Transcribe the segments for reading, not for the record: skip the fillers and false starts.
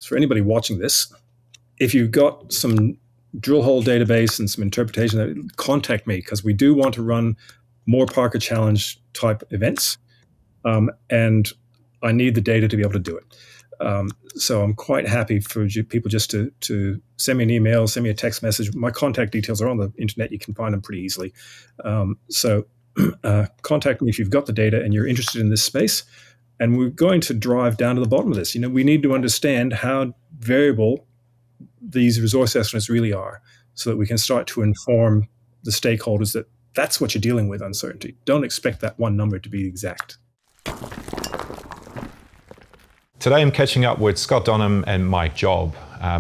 for anybody watching this, if you've got some drill hole database and some interpretation, contact me, because we do want to run more Parker Challenge type events, and I need the data to be able to do it. So I'm quite happy for people just to send me an email, send me a text message. My contact details are on the internet. You can find them pretty easily. So contact me if you've got the data and you're interested in this space. And we're going to drive down to the bottom of this. We need to understand how variable these resource estimates really are, so that we can start to inform the stakeholders that that's what you're dealing with, uncertainty. Don't expect that one number to be exact. Today I'm catching up with Scott Dunham and Mike Job.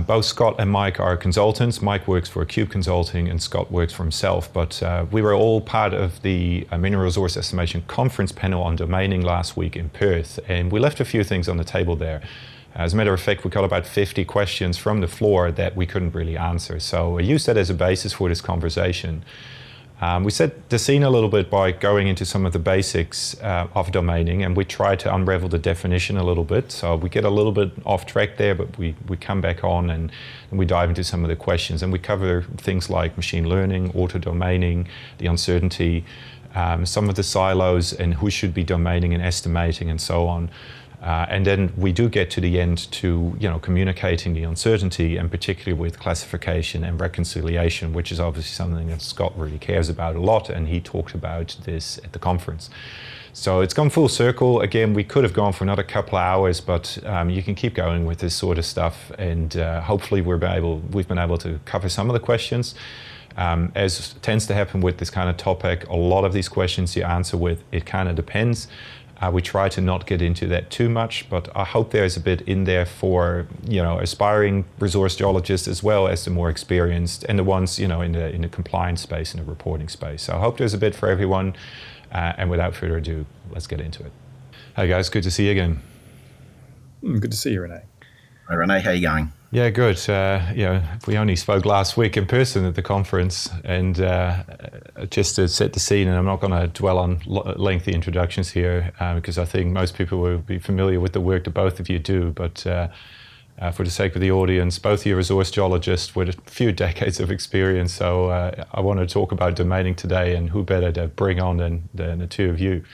Both Scott and Mike are consultants. Mike works for Cube Consulting and Scott works for himself, but we were all part of the Mineral Resource Estimation Conference panel on domaining last week in Perth, and we left a few things on the table there. As a matter of fact, we got about 50 questions from the floor that we couldn't really answer, so I used that as a basis for this conversation. We set the scene a little bit by going into some of the basics of domaining, and we try to unravel the definition a little bit. So we get a little bit off track there, but we come back on and we dive into some of the questions, and we cover things like machine learning, auto-domaining, the uncertainty, some of the silos and who should be domaining and estimating and so on. And then we do get to the end to communicating the uncertainty, and particularly with classification and reconciliation, which is obviously something that Scott really cares about a lot, and he talked about this at the conference. So it's gone full circle. Again, we could have gone for another couple of hours, but you can keep going with this sort of stuff, and hopefully we've been able to cover some of the questions. As tends to happen with this kind of topic, a lot of these questions you answer with, it kind of depends. We try to not get into that too much, but I hope there's a bit in there for aspiring resource geologists as well as the more experienced and the ones in the compliance space and the reporting space. So I hope there's a bit for everyone. And without further ado, let's get into it. Hey guys, good to see you again. Good to see you, Rene. Hi Rene, how are you going? Yeah, good. We only spoke last week in person at the conference, and just to set the scene, and I'm not going to dwell on lengthy introductions here because I think most people will be familiar with the work that both of you do, but for the sake of the audience, both of you are resource geologists with a few decades of experience, so I want to talk about domaining today, and who better to bring on than the two of you.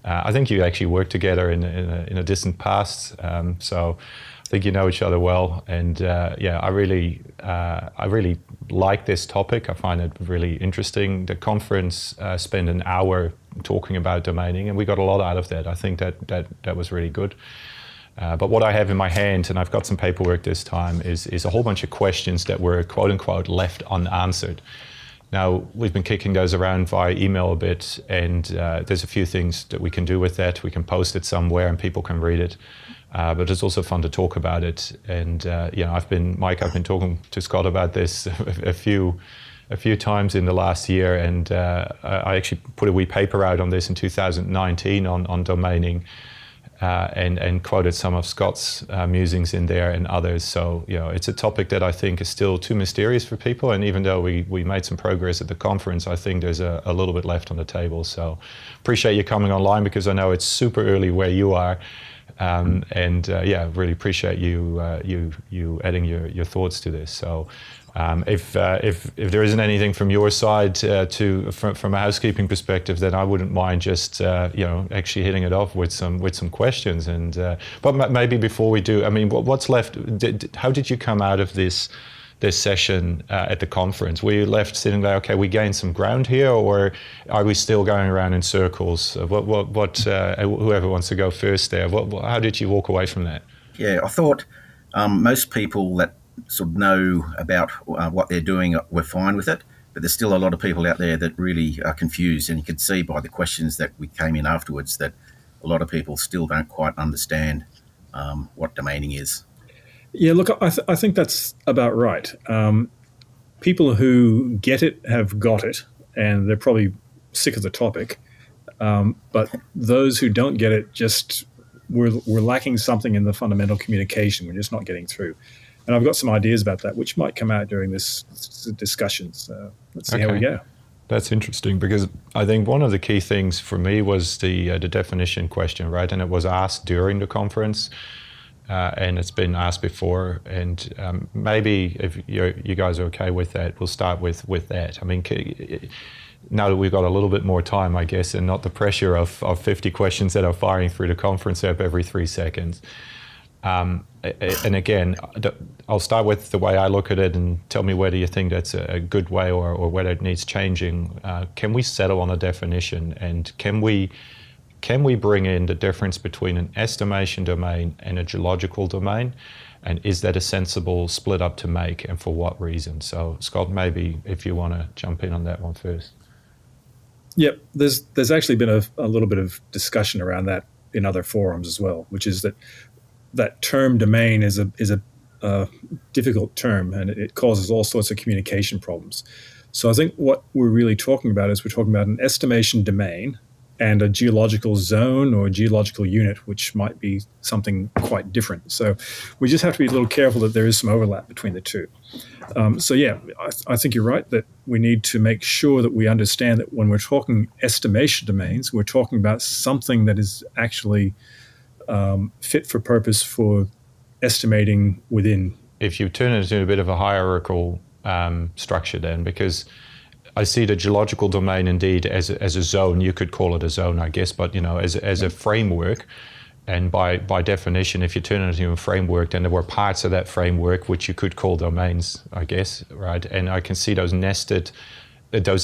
I think you actually worked together in a distant past, so I think you know each other well, and I really like this topic. I find it really interesting. The conference spent an hour talking about domaining, and we got a lot out of that. I think that was really good. But what I have in my hand, and I've got some paperwork this time, is a whole bunch of questions that were quote unquote left unanswered. Now, we've been kicking those around via email a bit, and there's a few things that we can do with that. We can post it somewhere and people can read it. But it's also fun to talk about it. And I've been talking to Scott about this a few times in the last year, and I actually put a wee paper out on this in 2019 on domaining, and quoted some of Scott's musings in there and others. So it's a topic that I think is still too mysterious for people, and even though we made some progress at the conference, I think there's a little bit left on the table. So appreciate you coming online, because I know it's super early where you are. Really appreciate you adding your thoughts to this. So if there isn't anything from your side from a housekeeping perspective, then I wouldn't mind just actually hitting it off with some questions. And but maybe before we do, I mean, what's left? How did you come out of this session at the conference? Were you left sitting there, okay, we gained some ground here, or are we still going around in circles? Whoever wants to go first there, how did you walk away from that? Yeah, I thought most people that sort of know about what they're doing were fine with it, but there's still a lot of people out there that really are confused, and you could see by the questions that we came in afterwards that a lot of people still don't quite understand what domaining is. Yeah, look, I think that's about right. People who get it have got it, and they're probably sick of the topic. But those who don't get it, we're lacking something in the fundamental communication. We're just not getting through. And I've got some ideas about that, which might come out during this discussion. So let's see how we go. That's interesting, because I think one of the key things for me was the definition question, right? And it was asked during the conference. and it's been asked before. And maybe if you guys are okay with that, we'll start with that. I mean, now that we've got a little bit more time, I guess, and not the pressure of 50 questions that are firing through the conference app every 3 seconds. And again, I'll start with the way I look at it and tell me whether you think that's a good way or whether it needs changing. Can we settle on a definition, and can we bring in the difference between an estimation domain and a geological domain? And is that a sensible split up to make, and for what reason? So Scott, maybe if you want to jump in on that one first. Yep, there's actually been a little bit of discussion around that in other forums as well, which is that term domain is a difficult term, and it causes all sorts of communication problems. So I think what we're really talking about is we're talking about an estimation domain and a geological zone or a geological unit, which might be something quite different. So we just have to be a little careful that there is some overlap between the two. So yeah, I think you're right that we need to make sure that we understand that when we're talking estimation domains, we're talking about something that is actually fit for purpose for estimating within. If you turn it into a bit of a hierarchical structure then, because I see the geological domain indeed as a zone. You could call it a zone, I guess, but as a framework. And by definition, if you turn it into a framework, then there were parts of that framework which you could call domains, I guess, right? And I can see those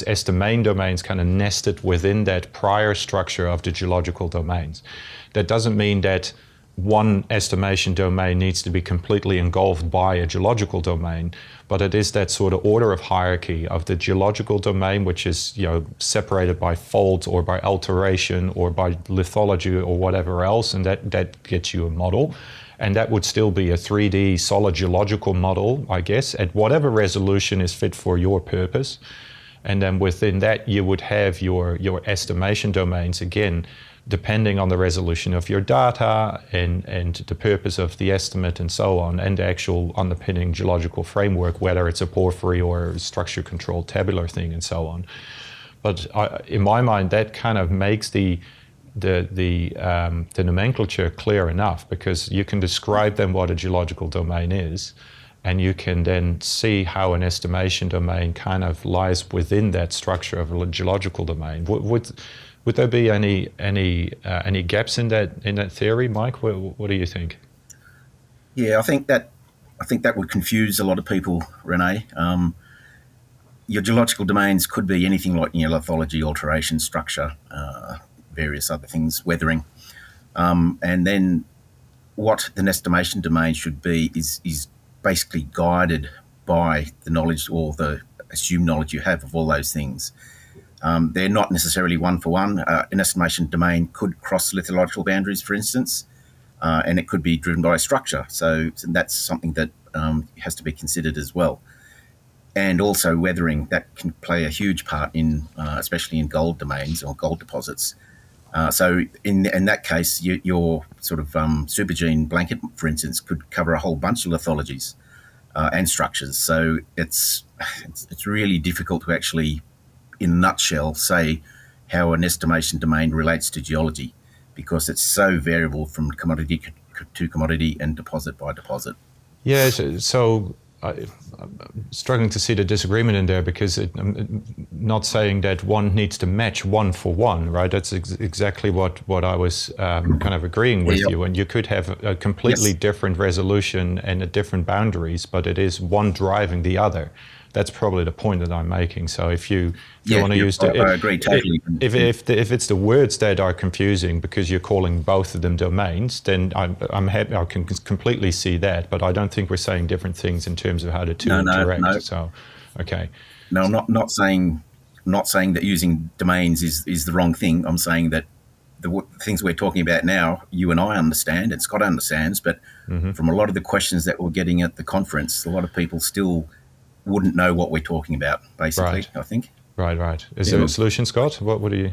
estimation domains kind of nested within that prior structure of the geological domains. That doesn't mean that one estimation domain needs to be completely engulfed by a geological domain, but it is that sort of order of hierarchy of the geological domain, which is separated by fault or by alteration or by lithology or whatever else, and that gets you a model. And that would still be a 3D solid geological model, I guess, at whatever resolution is fit for your purpose. And then within that, you would have your estimation domains, again, depending on the resolution of your data and the purpose of the estimate and so on, and the actual underpinning geological framework, whether it's a porphyry or a structure-controlled tabular thing and so on. But in my mind, that kind of makes the nomenclature clear enough, because you can describe then what a geological domain is, and you can then see how an estimation domain kind of lies within that structure of a geological domain. Would there be any gaps in that theory, Mike? What do you think? Yeah, I think that would confuse a lot of people, Rene. Your geological domains could be anything like lithology, alteration, structure, various other things, weathering, and then what an estimation domain should be is basically guided by the knowledge or the assumed knowledge you have of all those things. They're not necessarily one-for-one. An estimation domain could cross lithological boundaries, for instance, and it could be driven by a structure. So that's something that has to be considered as well. And also weathering, that can play a huge part in, especially in gold domains or gold deposits. So in that case, your sort of supergene blanket, for instance, could cover a whole bunch of lithologies and structures. So it's really difficult to actually, in a nutshell, say how an estimation domain relates to geology, because it's so variable from commodity to commodity and deposit by deposit. Yeah, so I'm struggling to see the disagreement in there, because I'm not saying that one needs to match one for one, right? That's exactly what I was kind of agreeing with you. And you could have a completely different resolution and different boundaries, but it is one driving the other. That's probably the point that I'm making. So if you want to use I agree totally. If it's the words that are confusing because you're calling both of them domains, then I'm happy. I can completely see that, but I don't think we're saying different things in terms of how the two interact. No. So, okay. No, I'm not saying that using domains is the wrong thing. I'm saying that the things we're talking about now, you and I understand, and Scott understands, but from a lot of the questions that we're getting at the conference, a lot of people still wouldn't know what we're talking about, basically, right. I think. Right. Is there a solution, Scott? What do you...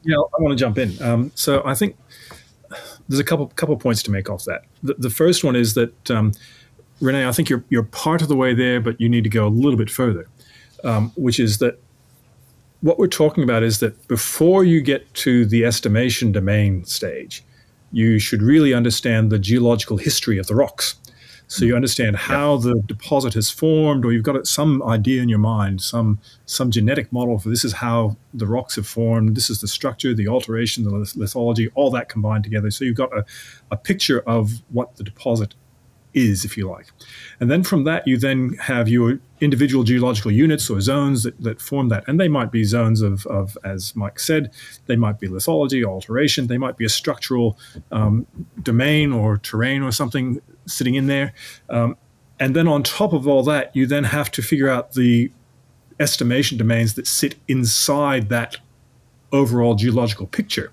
Yeah, I want to jump in. So I think there's a couple points to make off that. The first one is that, Rene, I think you're part of the way there, but you need to go a little bit further, which is that what we're talking about is that before you get to the estimation domain stage, you should really understand the geological history of the rocks. So you understand how the deposit has formed, or you've got some idea in your mind, some genetic model for this is how the rocks have formed, this is the structure, the alteration, the lithology, all that combined together. So you've got a picture of what the deposit is, if you like. And then from that, you then have your individual geological units or zones that form that. And they might be zones of, as Mike said, they might be lithology, alteration, they might be a structural domain or terrain or something sitting in there. And then on top of all that, you then have to figure out the estimation domains that sit inside that overall geological picture.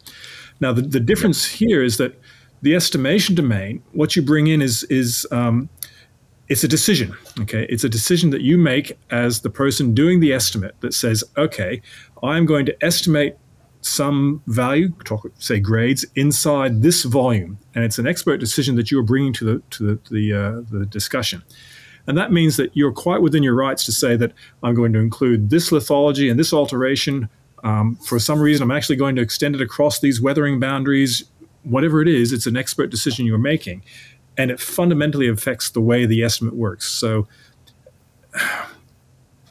Now, the difference here is that the estimation domain, what you bring in is it's a decision, okay? It's a decision that you make as the person doing the estimate that says, okay, I'm going to estimate some value, say grades, inside this volume. And it's an expert decision that you are bringing to the discussion. And that means that you're quite within your rights to say that I'm going to include this lithology and this alteration. For some reason, I'm actually going to extend it across these weathering boundaries. Whatever it is, it's an expert decision you're making. And it fundamentally affects the way the estimate works. So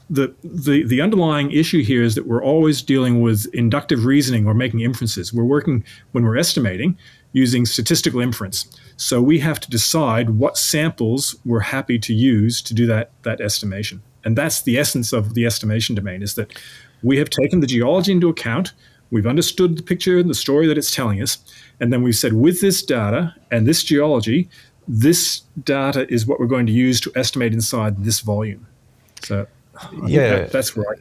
the underlying issue here is that we're always dealing with inductive reasoning or making inferences. We're working, when we're estimating, using statistical inference. So we have to decide what samples we're happy to use to do that estimation. And that's the essence of the estimation domain, is that we have taken the geology into account, we've understood the picture and the story that it's telling us, and then we've said, with this data and this geology, this data is what we're going to use to estimate inside this volume. So yeah, that's right.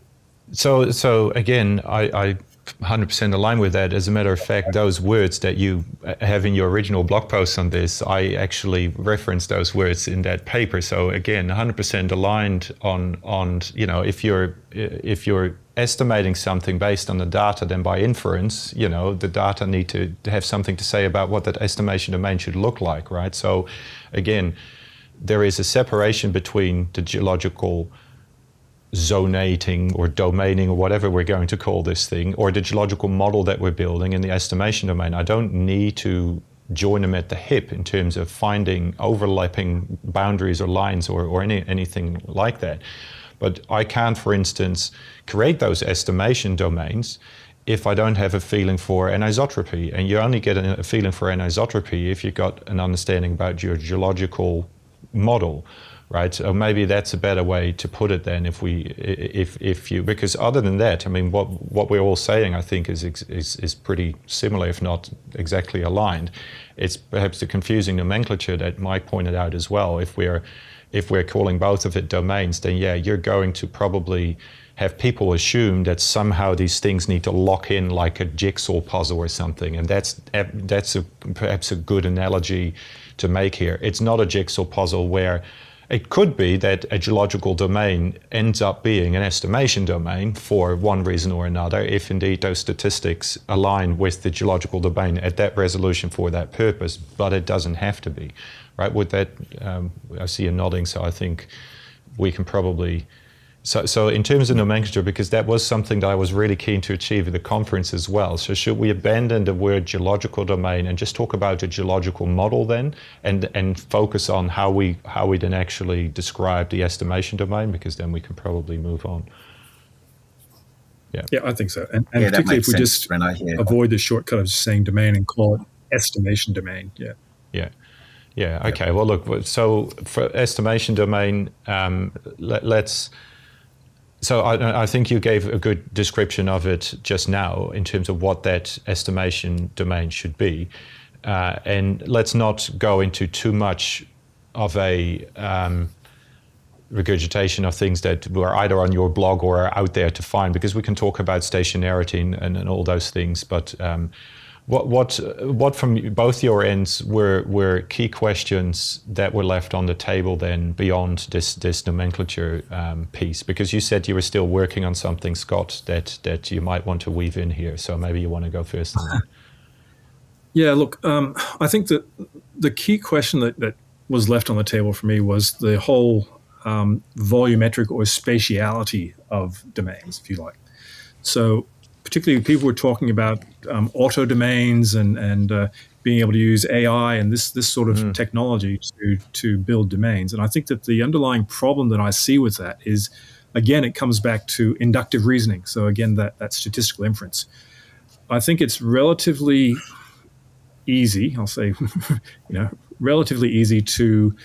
So again, I 100% align with that. As a matter of fact, those words that you have in your original blog post on this, I actually referenced those words in that paper. So again, 100% aligned on you know, if you're estimating something based on the data, then by inference, you know, the data need to have something to say about what that estimation domain should look like, right? So again, there is a separation between the geological zonating or domaining or whatever we're going to call this thing, or the geological model that we're building in the estimation domain. I don't need to join them at the hip in terms of finding overlapping boundaries or lines or anything like that. But I can't, for instance, create those estimation domains if I don't have a feeling for anisotropy. And you only get a feeling for anisotropy if you've got an understanding about your geological model, right? So maybe that's a better way to put it then, if you, because other than that, I mean, what we're all saying, I think, is pretty similar, if not exactly aligned. It's perhaps the confusing nomenclature that Mike pointed out as well. If we're calling both of it domains, then yeah, you're going to probably have people assume that somehow these things need to lock in like a jigsaw puzzle or something. And that's perhaps a good analogy to make here. It's not a jigsaw puzzle where it could be that a geological domain ends up being an estimation domain for one reason or another, if indeed those statistics align with the geological domain at that resolution for that purpose, but it doesn't have to be. Right, with that, I see you nodding, so I think we can probably... So in terms of nomenclature, because that was something that I was really keen to achieve at the conference as well. So should we abandon the word geological domain and just talk about a geological model then, and focus on how we then actually describe the estimation domain, because then we can probably move on. Yeah, I think so. And particularly if we just avoid the shortcut of just saying domain and call it estimation domain. Yeah, okay. Well, look, so for estimation domain, let's... So I think you gave a good description of it just now in terms of what that estimation domain should be. And let's not go into too much of a regurgitation of things that were either on your blog or are out there to find, because we can talk about stationarity and all those things, but what from both your ends were key questions that were left on the table then beyond this nomenclature piece? Because you said you were still working on something, Scott, that you might want to weave in here. So maybe you want to go first on that. Yeah, look, I think that the key question that was left on the table for me was the whole volumetric or spatiality of domains, if you like. So particularly people were talking about auto domains and being able to use AI and this sort of technology to build domains. And I think that the underlying problem that I see with that is, again, it comes back to inductive reasoning. So again, that statistical inference. I think it's relatively easy, I'll say, relatively easy to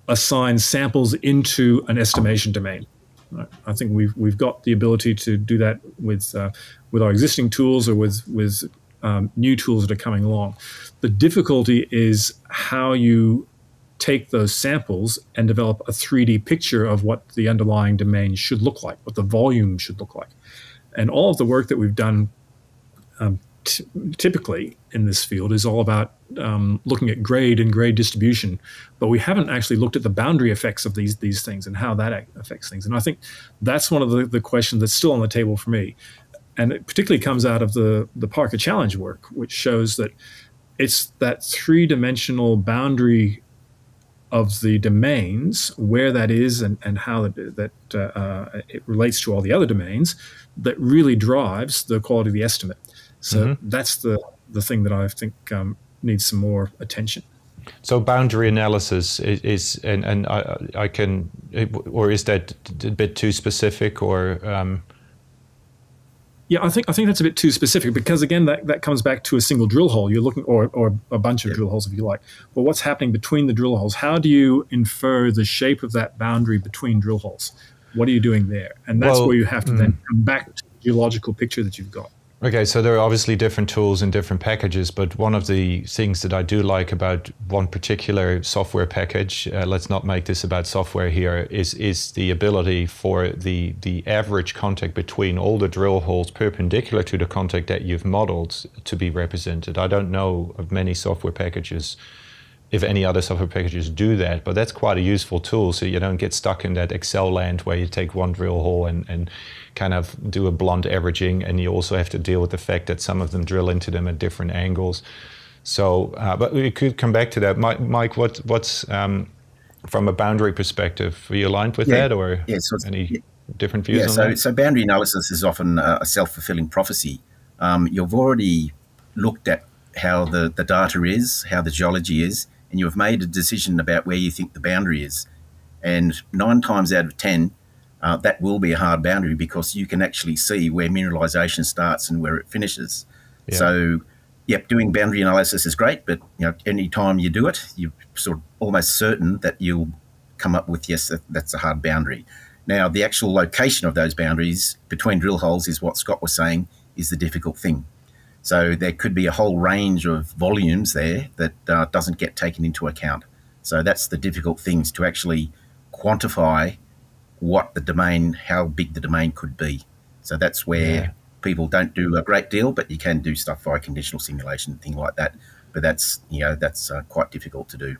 assign samples into an estimation domain. Right? I think we've got the ability to do that with our existing tools or with new tools that are coming along. The difficulty is how you take those samples and develop a 3D picture of what the underlying domain should look like, what the volume should look like. And all of the work that we've done typically in this field is all about looking at grade and grade distribution, but we haven't actually looked at the boundary effects of these things and how that affects things. And I think that's one of the questions that's still on the table for me. And it particularly comes out of the Parker Challenge work, which shows that it's that three-dimensional boundary of the domains, where that is and how it relates to all the other domains, that really drives the quality of the estimate. So that's the thing that I think needs some more attention. So boundary analysis is I can, or is that a bit too specific, or? Yeah, I think that's a bit too specific, because again, that comes back to a single drill hole. You're looking, or a bunch of drill holes, if you like. Well, what's happening between the drill holes? How do you infer the shape of that boundary between drill holes? What are you doing there? And that's where you have to then come back to the geological picture that you've got. Okay, so there are obviously different tools and different packages, but one of the things that I do like about one particular software package, let's not make this about software here, is the ability for the average contact between all the drill holes perpendicular to the contact that you've modeled to be represented. I don't know of many software packages, if any other software packages do that, but that's quite a useful tool, so you don't get stuck in that Excel land where you take one drill hole and kind of do a blunt averaging, and you also have to deal with the fact that some of them drill into them at different angles. So, but we could come back to that. Mike, what's from a boundary perspective, are you aligned with that, or any different views on that? So boundary analysis is often a self-fulfilling prophecy. You've already looked at how the data is, how the geology is, and you've made a decision about where you think the boundary is. And 9 times out of 10, that will be a hard boundary, because you can actually see where mineralization starts and where it finishes. Yeah. So, yep, doing boundary analysis is great, but any time you do it, you're sort of almost certain that you'll come up with, yes, that's a hard boundary. Now, the actual location of those boundaries between drill holes is what Scott was saying is the difficult thing. So there could be a whole range of volumes there that doesn't get taken into account. So that's the difficult things, to actually quantify what the domain, how big the domain could be. So that's where people don't do a great deal, but you can do stuff via conditional simulation, thing like that. But that's quite difficult to do.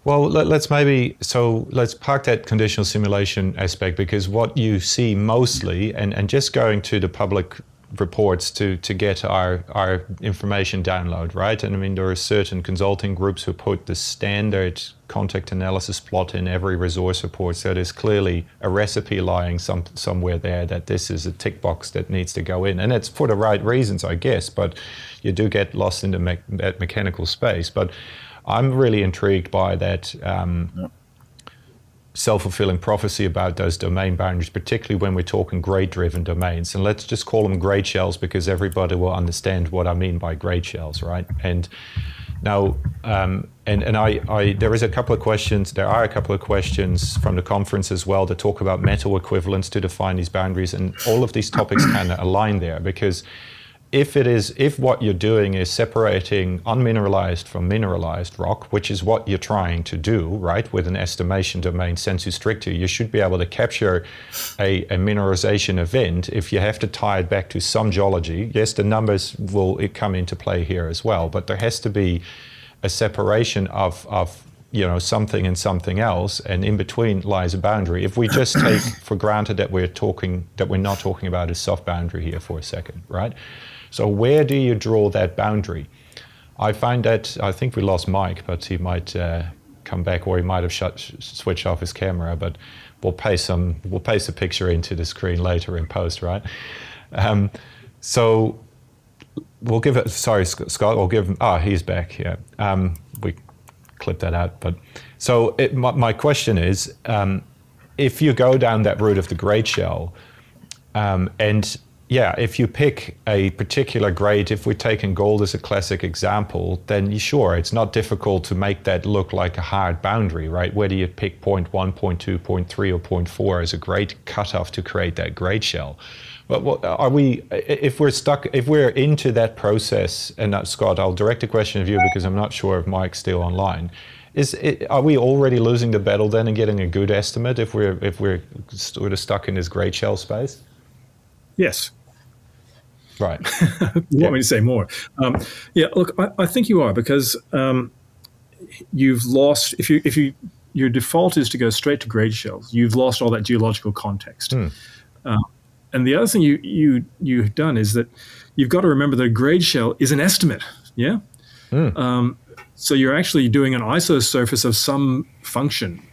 Well, let's park that conditional simulation aspect, because what you see mostly, and just going to the public reports to get our information download, right? And I mean, there are certain consulting groups who put the standard contact analysis plot in every resource report, so there's clearly a recipe lying somewhere there that this is a tick box that needs to go in, and it's for the right reasons, I guess, but you do get lost in that mechanical space. But I'm really intrigued by that self-fulfilling prophecy about those domain boundaries, particularly when we're talking grade-driven domains. And let's just call them grade shells, because everybody will understand what I mean by grade shells, right? And now, there are a couple of questions from the conference as well that talk about metal equivalents to define these boundaries, and all of these topics kind of align there, because if what you're doing is separating unmineralized from mineralized rock, which is what you're trying to do, right, with an estimation domain sensu stricto, you should be able to capture a mineralization event. If you have to tie it back to some geology, yes, the numbers will come into play here as well, but there has to be a separation of something and something else, and in between lies a boundary. If we just take for granted that we're not talking about a soft boundary here for a second, right? So where do you draw that boundary? I find that, I think we lost Mike, but he might come back, or he might have switched off his camera, but we'll paste a picture into the screen later in post, right? So we'll give it, sorry, Scott, we'll give him, he's back, yeah. We clipped that out, but, so my question is, if you go down that route of the grade shell, and yeah, if you pick a particular grade, if we're taking gold as a classic example, then sure, it's not difficult to make that look like a hard boundary, right? Whether you pick 0.1, 0.2, 0.3, or 0.4 as a grade cutoff to create that grade shell. But what, are we, if we're into that process, and Scott, I'll direct a question of you because I'm not sure if Mike's still online. Are we already losing the battle then and getting a good estimate if we're sort of stuck in this grade shell space? Yes. Right. You want me to say more? Yeah, look, I think you are, because you've lost, if your default is to go straight to grade shells, you've lost all that geological context. And the other thing you've done is that you've got to remember that a grade shell is an estimate, yeah? So you're actually doing an isosurface of some function,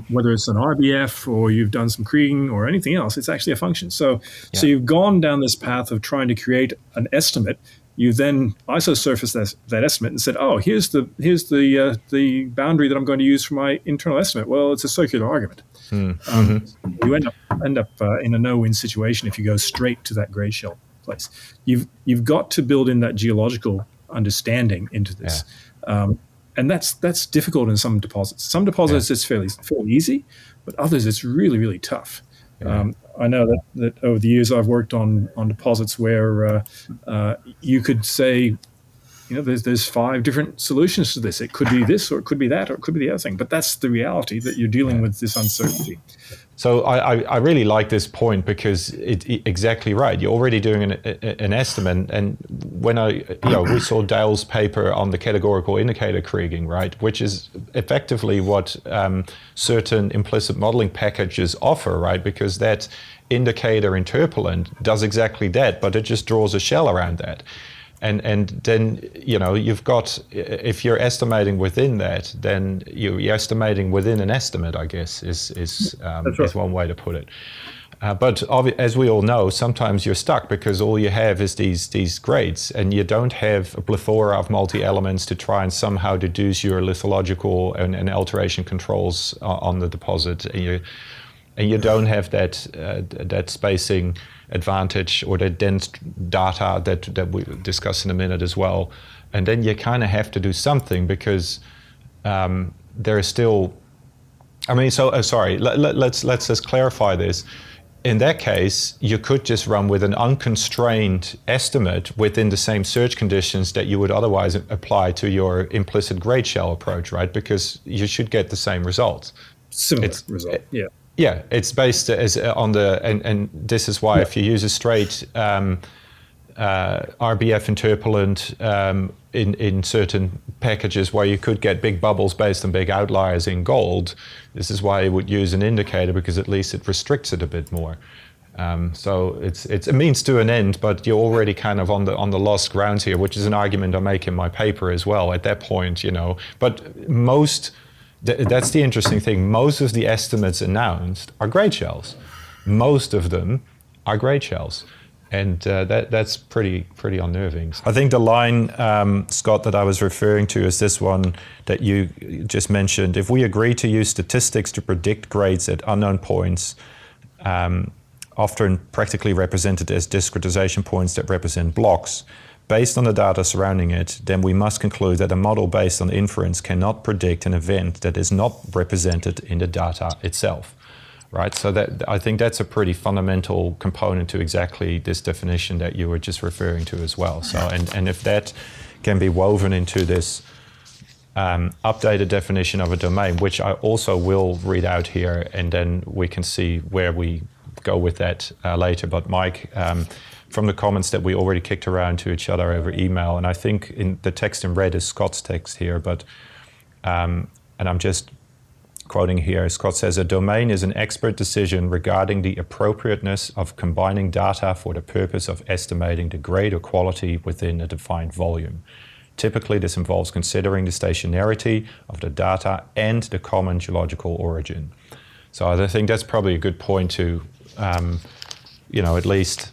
whether it's an RBF or you've done some kriging or anything else, it's actually a function. So you've gone down this path of trying to create an estimate. You then isosurface that estimate and said, oh, here's the boundary that I'm going to use for my internal estimate. Well, it's a circular argument. You end up in a no-win situation if you go straight to that grade shell place. You've got to build in that geological understanding into this. And that's difficult in some deposits. Some deposits it's fairly easy, but others it's really, really tough. I know that over the years I've worked on deposits where you could say, there's 5 different solutions to this. It could be this, or it could be that, or it could be the other thing. But that's the reality, that you're dealing with this uncertainty. So I really like this point, because it's exactly right. You're already doing an estimate, and when we saw Dale's paper on the categorical indicator kriging, right, which is effectively what certain implicit modeling packages offer, right, because that indicator interpolant does exactly that, but it just draws a shell around that. And then, you've got, if you're estimating within that, then you're estimating within an estimate, I guess, is one way to put it. But as we all know, sometimes you're stuck because all you have is these grades, and you don't have a plethora of multi-elements to try and somehow deduce your lithological and alteration controls on the deposit. And you don't have that spacing advantage or the dense data that we discuss in a minute as well. And then you kind of have to do something, because there is still, sorry, let's just clarify this. In that case, you could just run with an unconstrained estimate within the same search conditions that you would otherwise apply to your implicit grade shell approach, right? Because you should get the same results. Similar result, yeah. Yeah, it's based on and this is why if you use a straight RBF interpolant in certain packages where you could get big bubbles based on big outliers in gold, this is why you would use an indicator, because at least it restricts it a bit more. So it's a means to an end, but you're already kind of on the lost ground here, which is an argument I make in my paper as well. At that point, but that's the interesting thing. Most of the estimates announced are grade shells. Most of them are grade shells. And that's pretty unnerving. I think the line, Scott, that I was referring to is this one that you just mentioned. If we agree to use statistics to predict grades at unknown points, often practically represented as discretization points that represent blocks, based on the data surrounding it, then we must conclude that a model based on inference cannot predict an event that is not represented in the data itself, right? So I think that's a pretty fundamental component to exactly this definition that you were just referring to as well. So, and if that can be woven into this updated definition of a domain, which I also will read out here, and then we can see where we go with that later. But Mike, from the comments that we already kicked around to each other over email, and I think in the text in red is Scott's text here, but and I'm just quoting here. Scott says, a domain is an expert decision regarding the appropriateness of combining data for the purpose of estimating the grade or quality within a defined volume. Typically, this involves considering the stationarity of the data and the common geological origin. So I think that's probably a good point to, at least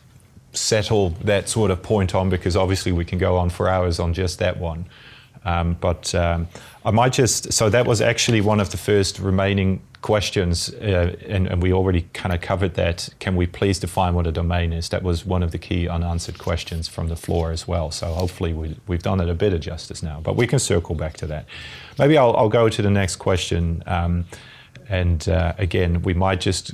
settle that sort of point on, because obviously we can go on for hours on just that one. I might just, so that was actually one of the first remaining questions, and we already kind of covered that. Can we please define what a domain is? That was one of the key unanswered questions from the floor as well. So hopefully we've done it a bit of justice now, but we can circle back to that. Maybe I'll go to the next question. Again, we might just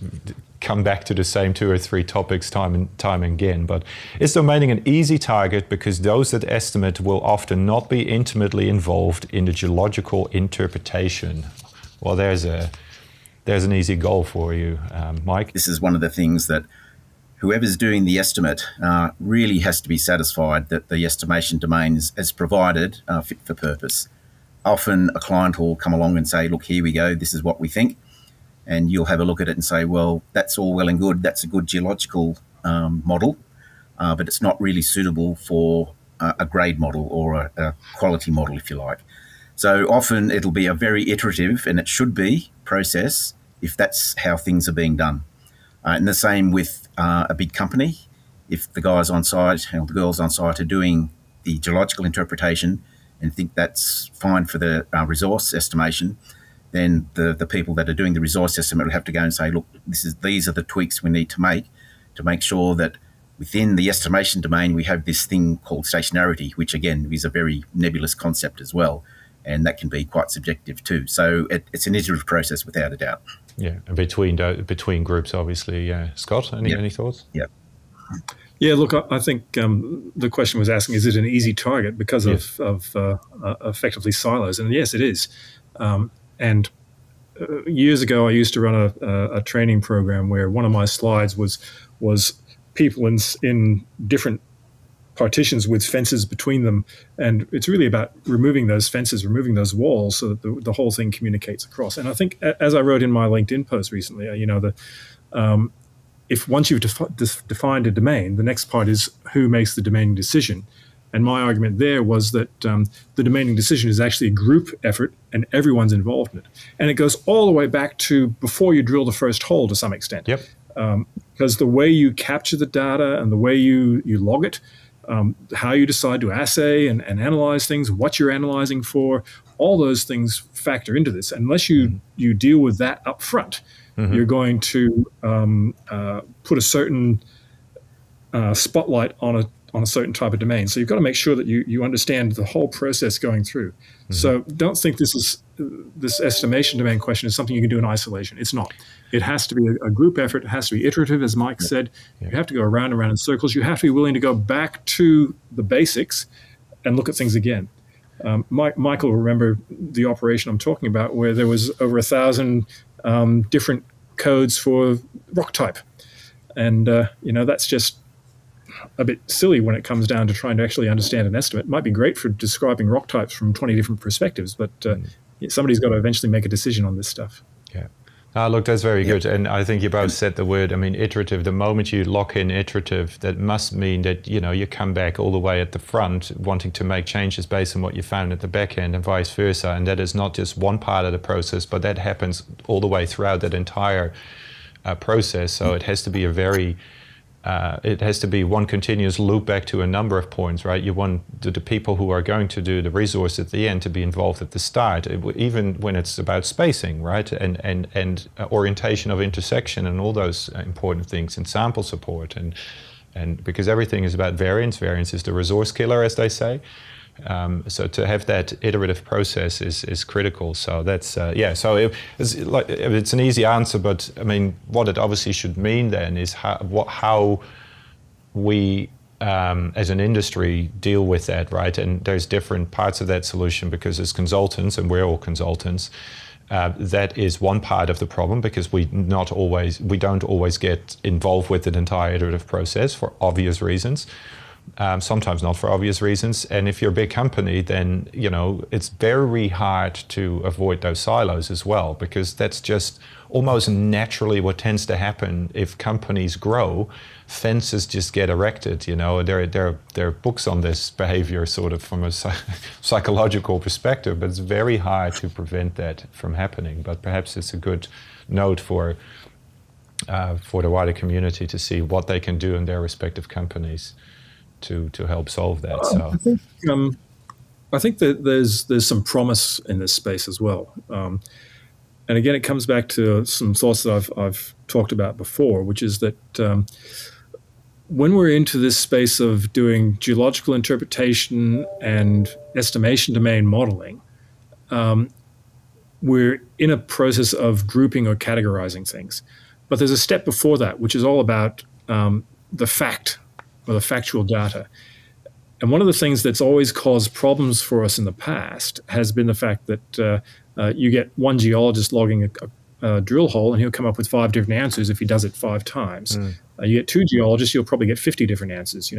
come back to the same 2 or 3 topics time and time again, but is domaining an easy target because those that estimate will often not be intimately involved in the geological interpretation? Well, there's an easy goal for you, Mike. This is one of the things that whoever's doing the estimate really has to be satisfied that the estimation domain is, as provided, fit for purpose. Often a client will come along and say, look, here we go, this is what we think. And you'll have a look at it and say, well, that's all well and good. That's a good geological model, but it's not really suitable for a grade model or a quality model, if you like. So often it'll be a very iterative, and it should be, process if that's how things are being done. And the same with a big company. If the guys on site or the girls on site are doing the geological interpretation and think that's fine for the resource estimation, then the people that are doing the resource estimate will have to go and say, look, these are the tweaks we need to make sure that within the estimation domain we have this thing called stationarity, which again is a very nebulous concept as well, and that can be quite subjective too. So it's an iterative process without a doubt. Yeah, and between groups, obviously. Yeah, Scott, any thoughts? Yeah. Yeah, look, I think the question was asking, is it an easy target because of effectively silos? And yes, it is. And years ago, I used to run a training program where one of my slides was people in different partitions with fences between them, and it's really about removing those fences, removing those walls, so that the whole thing communicates across. And I think, as I wrote in my LinkedIn post recently, if once you've defined a domain, the next part is who makes the domaining decision. And my argument there was that the domaining decision is actually a group effort and everyone's involved in it. And it goes all the way back to before you drill the first hole to some extent. Yep. Because the way you capture the data and the way you log it, how you decide to assay and analyze things, what you're analyzing for, all those things factor into this. Unless you deal with that up front, you're going to put a certain spotlight on a certain type of domain. So you've got to make sure that you understand the whole process going through. So don't think this estimation domain question is something you can do in isolation. It's not. It has to be a group effort. It has to be iterative, as Mike said. You have to go around and around in circles. You have to be willing to go back to the basics and look at things again. Michael will remember the operation I'm talking about, where there was over 1,000 different codes for rock type. And, that's just a bit silly when it comes down to trying to actually understand an estimate. It might be great for describing rock types from 20 different perspectives, but somebody's got to eventually make a decision on this stuff. Yeah. Look, that's very good. And I think you both said the word, iterative. The moment you lock in iterative, that must mean that, you come back all the way at the front wanting to make changes based on what you found at the back end and vice versa. And that is not just one part of the process, but that happens all the way throughout that entire process. So it has to be it has to be one continuous loop back to a number of points, right? You want the people who are going to do the resource at the end to be involved at the start, even when it's about spacing, right? And orientation of intersection and all those important things, and sample support, and because everything is about variance. Variance is the resource killer, as they say. So to have that iterative process is critical. So that's So it's an easy answer, but what it obviously should mean then is how we as an industry deal with that, right? And there's different parts of that solution, because as consultants, and we're all consultants, that is one part of the problem, because we don't always get involved with the entire iterative process for obvious reasons. Sometimes not for obvious reasons. And if you're a big company, then it's very hard to avoid those silos as well, because that's just almost naturally what tends to happen if companies grow. Fences just get erected. There are books on this behavior, sort of from a psychological perspective, but it's very hard to prevent that from happening. But perhaps it's a good note for for the wider community to see what they can do in their respective companies to help solve that. So I think that there's some promise in this space as well. And again, it comes back to some thoughts that I've talked about before, which is that when we're into this space of doing geological interpretation and estimation domain modeling, we're in a process of grouping or categorizing things. But there's a step before that, which is all about the fact or the factual data. And one of the things that's always caused problems for us in the past has been the fact that you get one geologist logging a drill hole, and he'll come up with 5 different answers if he does it 5 times. You get 2 geologists, you'll probably get 50 different answers.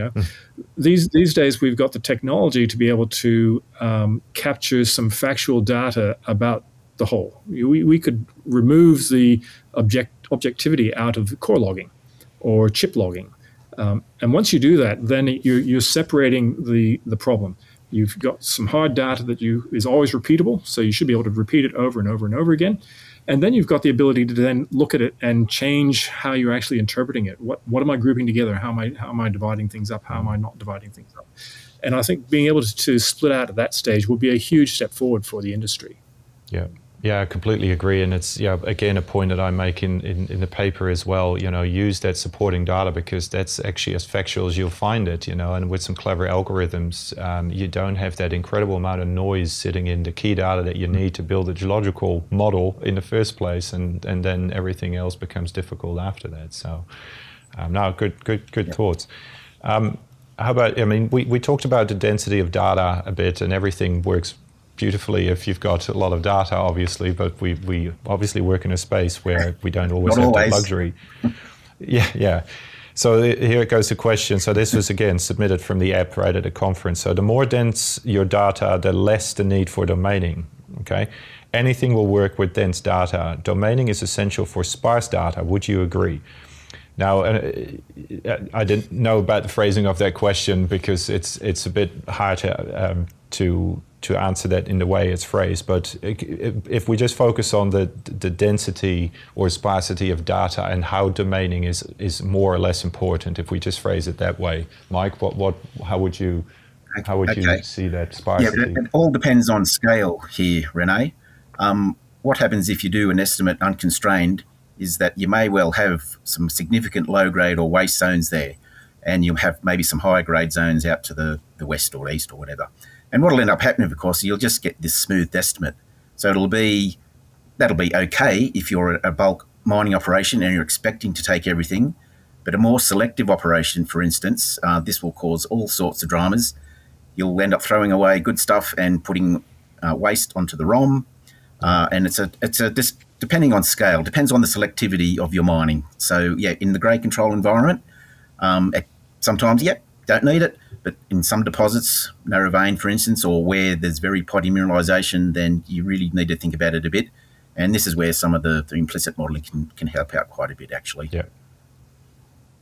These days we've got the technology to be able to capture some factual data about the hole. We could remove the objectivity out of core logging or chip logging. And once you do that, then you're separating the problem. You've got some hard data that is always repeatable, so you should be able to repeat it over and over and over again. And then you've got the ability to then look at it and change how you're actually interpreting it. What am I grouping together? How am I dividing things up? How am I not dividing things up? And I think being able to split out at that stage would be a huge step forward for the industry. Yeah, I completely agree, and it's again a point that I make in the paper as well. Use that supporting data, because that's actually as factual as you'll find it. And with some clever algorithms, you don't have that incredible amount of noise sitting in the key data that you need to build a geological model in the first place, and then everything else becomes difficult after that. So, no, good thoughts. How about? We talked about the density of data a bit, and everything works beautifully if you've got a lot of data, obviously, but we obviously work in a space where we don't always have that luxury. Yeah. So here it goes, the question. So this was, again, submitted from the app right at the conference. So the more dense your data, the less the need for domaining, okay? Anything will work with dense data. Domaining is essential for sparse data. Would you agree? Now, I didn't know about the phrasing of that question, because it's a bit hard to answer that in the way it's phrased. But if we just focus on the density or sparsity of data and how domaining is more or less important, if we just phrase it that way, Mike, how would you see that sparsity? Yeah, but it all depends on scale here, Rene. What happens if you do an estimate unconstrained is that you may well have some significant low-grade or waste zones there, and you'll have maybe some high-grade zones out to the west or east or whatever. And what will end up happening, of course, you'll just get this smoothed estimate. So that'll be okay if you're a bulk mining operation and you're expecting to take everything. But a more selective operation, for instance, this will cause all sorts of dramas. You'll end up throwing away good stuff and putting waste onto the ROM. And this, depending on scale, depends on the selectivity of your mining. So yeah, in the grade control environment, sometimes, don't need it. But in some deposits, narrow vein, for instance, or where there's very potty mineralisation, then you really need to think about it a bit. And this is where some of the implicit modelling can help out quite a bit, actually.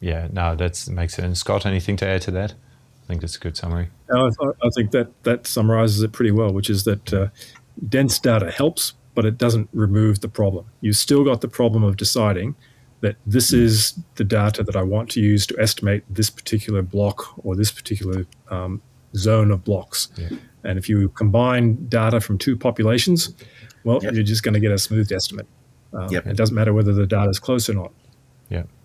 Yeah, no, that makes sense. Scott, anything to add to that? I think that's a good summary. I think that summarises it pretty well, which is that dense data helps, but it doesn't remove the problem. You've still got the problem of deciding that this is the data that I want to use to estimate this particular block or this particular zone of blocks. And if you combine data from 2 populations, well, you're just going to get a smooth estimate. It doesn't matter whether the data is close or not.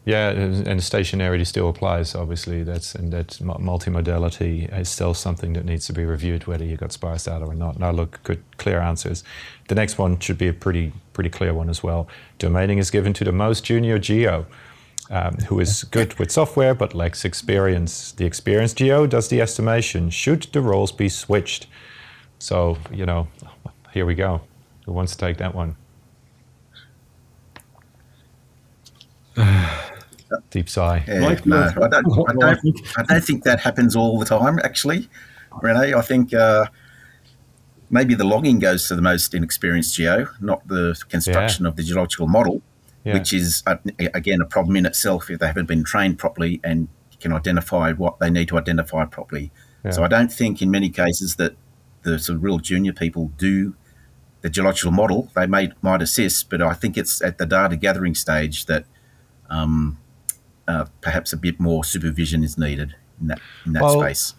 Yeah, and stationarity still applies, obviously. That multimodality is still something that needs to be reviewed, whether you've got sparse data or not. Now, look, good, clear answers. The next one should be a pretty clear one as well. Domaining is given to the most junior geo, who is good with software but lacks experience. The experienced geo does the estimation. Should the roles be switched? So, here we go. Who wants to take that one? Deep sigh. Yeah, no, I don't think that happens all the time, actually, Rene. I think maybe the logging goes to the most inexperienced geo, not the construction of the geological model, which is, again, a problem in itself if they haven't been trained properly and can identify what they need to identify properly. So I don't think in many cases that the sort of real junior people do the geological model. They might assist, but I think it's at the data gathering stage that perhaps a bit more supervision is needed in that space.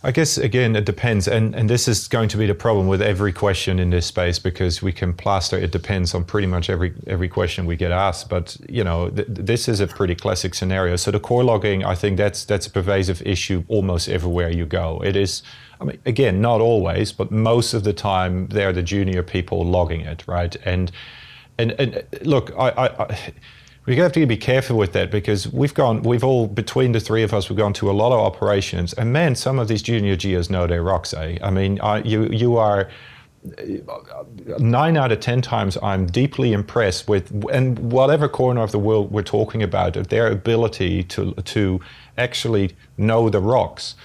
I guess, again, it depends. And this is going to be the problem with every question in this space, because we can plaster it depends on pretty much every question we get asked. But, you know, this is a pretty classic scenario. So the core logging, I think that's a pervasive issue almost everywhere you go. It is, I mean, again, not always, but most of the time they're the junior people logging it, right? And look, we have to be careful with that, because we've all, between the three of us, we've gone to a lot of operations, and man, some of these junior geos know their rocks, eh? I mean, you are 9 out of 10 times I'm deeply impressed with, and whatever corner of the world we're talking about, of their ability to actually know the rocks.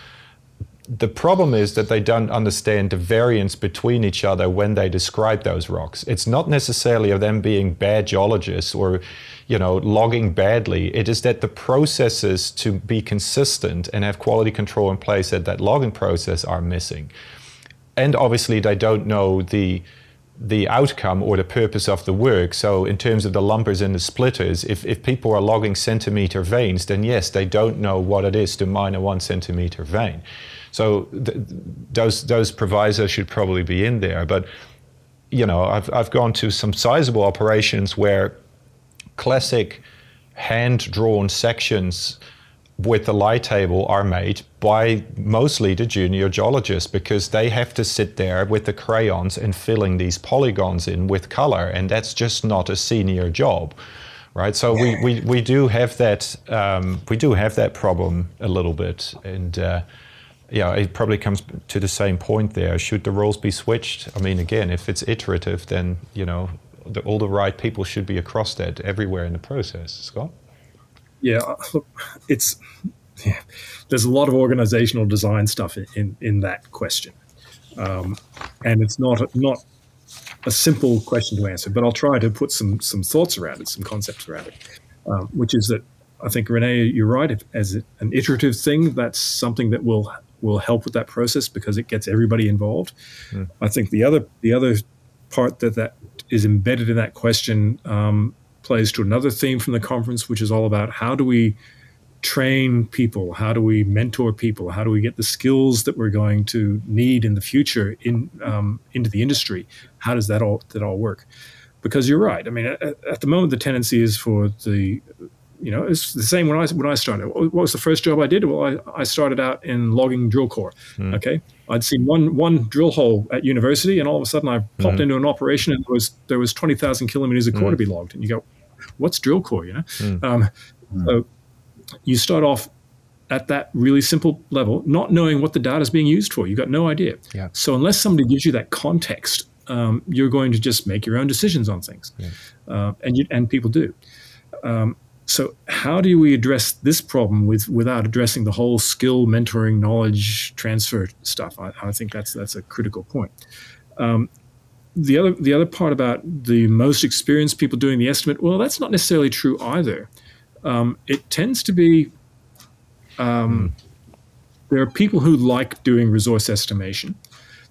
The problem is that they don't understand the variance between each other when they describe those rocks. It's not necessarily of them being bad geologists or, you know, logging badly. It is that the processes to be consistent and have quality control in place at that logging process are missing. And obviously they don't know the outcome or the purpose of the work. So in terms of the lumpers and the splitters, if people are logging centimeter veins, then yes, they don't know what it is to mine a 1 centimeter vein. So those provisos should probably be in there. But, you know, I've gone to some sizable operations where classic hand-drawn sections with the lie table are made by mostly the junior geologists, because they have to sit there with the crayons and filling these polygons in with color, and that's just not a senior job, right? So we do have that problem a little bit, and yeah, it probably comes to the same point there. Should the roles be switched? I mean, again, if it's iterative, then, you know, all the right people should be across that everywhere in the process. Scott? Yeah, look, there's a lot of organizational design stuff in that question, and it's not a simple question to answer. But I'll try to put some thoughts around it, some concepts around it, which is that I think, Rene, you're right. As an iterative thing, that's something that will help with that process, because it gets everybody involved. I think the other part that is embedded in that question plays to another theme from the conference, which is all about how do we train people, how do we mentor people, how do we get the skills that we're going to need in the future into the industry? How does that all work? Because you're right. I mean, at the moment, the tendency is for the, you know, it's the same when I started. What was the first job I did? Well, I started out in logging drill core. Okay, I'd seen one drill hole at university, and all of a sudden I popped into an operation, and there was 20,000 kilometers of core to be logged, and you go, what's drill core? You know, so you start off at that really simple level, not knowing what the data is being used for. You've got no idea. Yeah. So unless somebody gives you that context, you're going to just make your own decisions on things, and people do. So how do we address this problem without addressing the whole skill, mentoring, knowledge transfer stuff? I think that's a critical point. The other part about the most experienced people doing the estimate, well, that's not necessarily true either. It tends to be there are people who like doing resource estimation.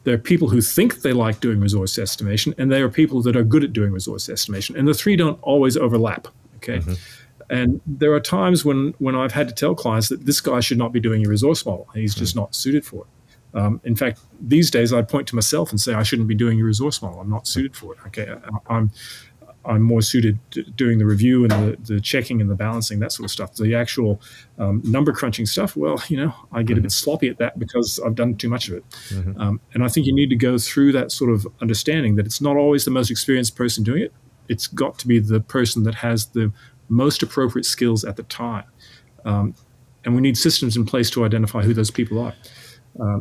There are people who think they like doing resource estimation, and there are people that are good at doing resource estimation, and the three don't always overlap. Okay. And there are times when I've had to tell clients that this guy should not be doing a resource model. He's just not suited for it. In fact, these days I point to myself and say I shouldn't be doing a resource model. I'm not suited for it. Okay, I'm more suited to doing the review and the checking and the balancing, that sort of stuff. The actual number crunching stuff, well, you know, I get a bit sloppy at that because I've done too much of it. And I think you need to go through that sort of understanding that it's not always the most experienced person doing it. It's got to be the person that has the most appropriate skills at the time. And we need systems in place to identify who those people are.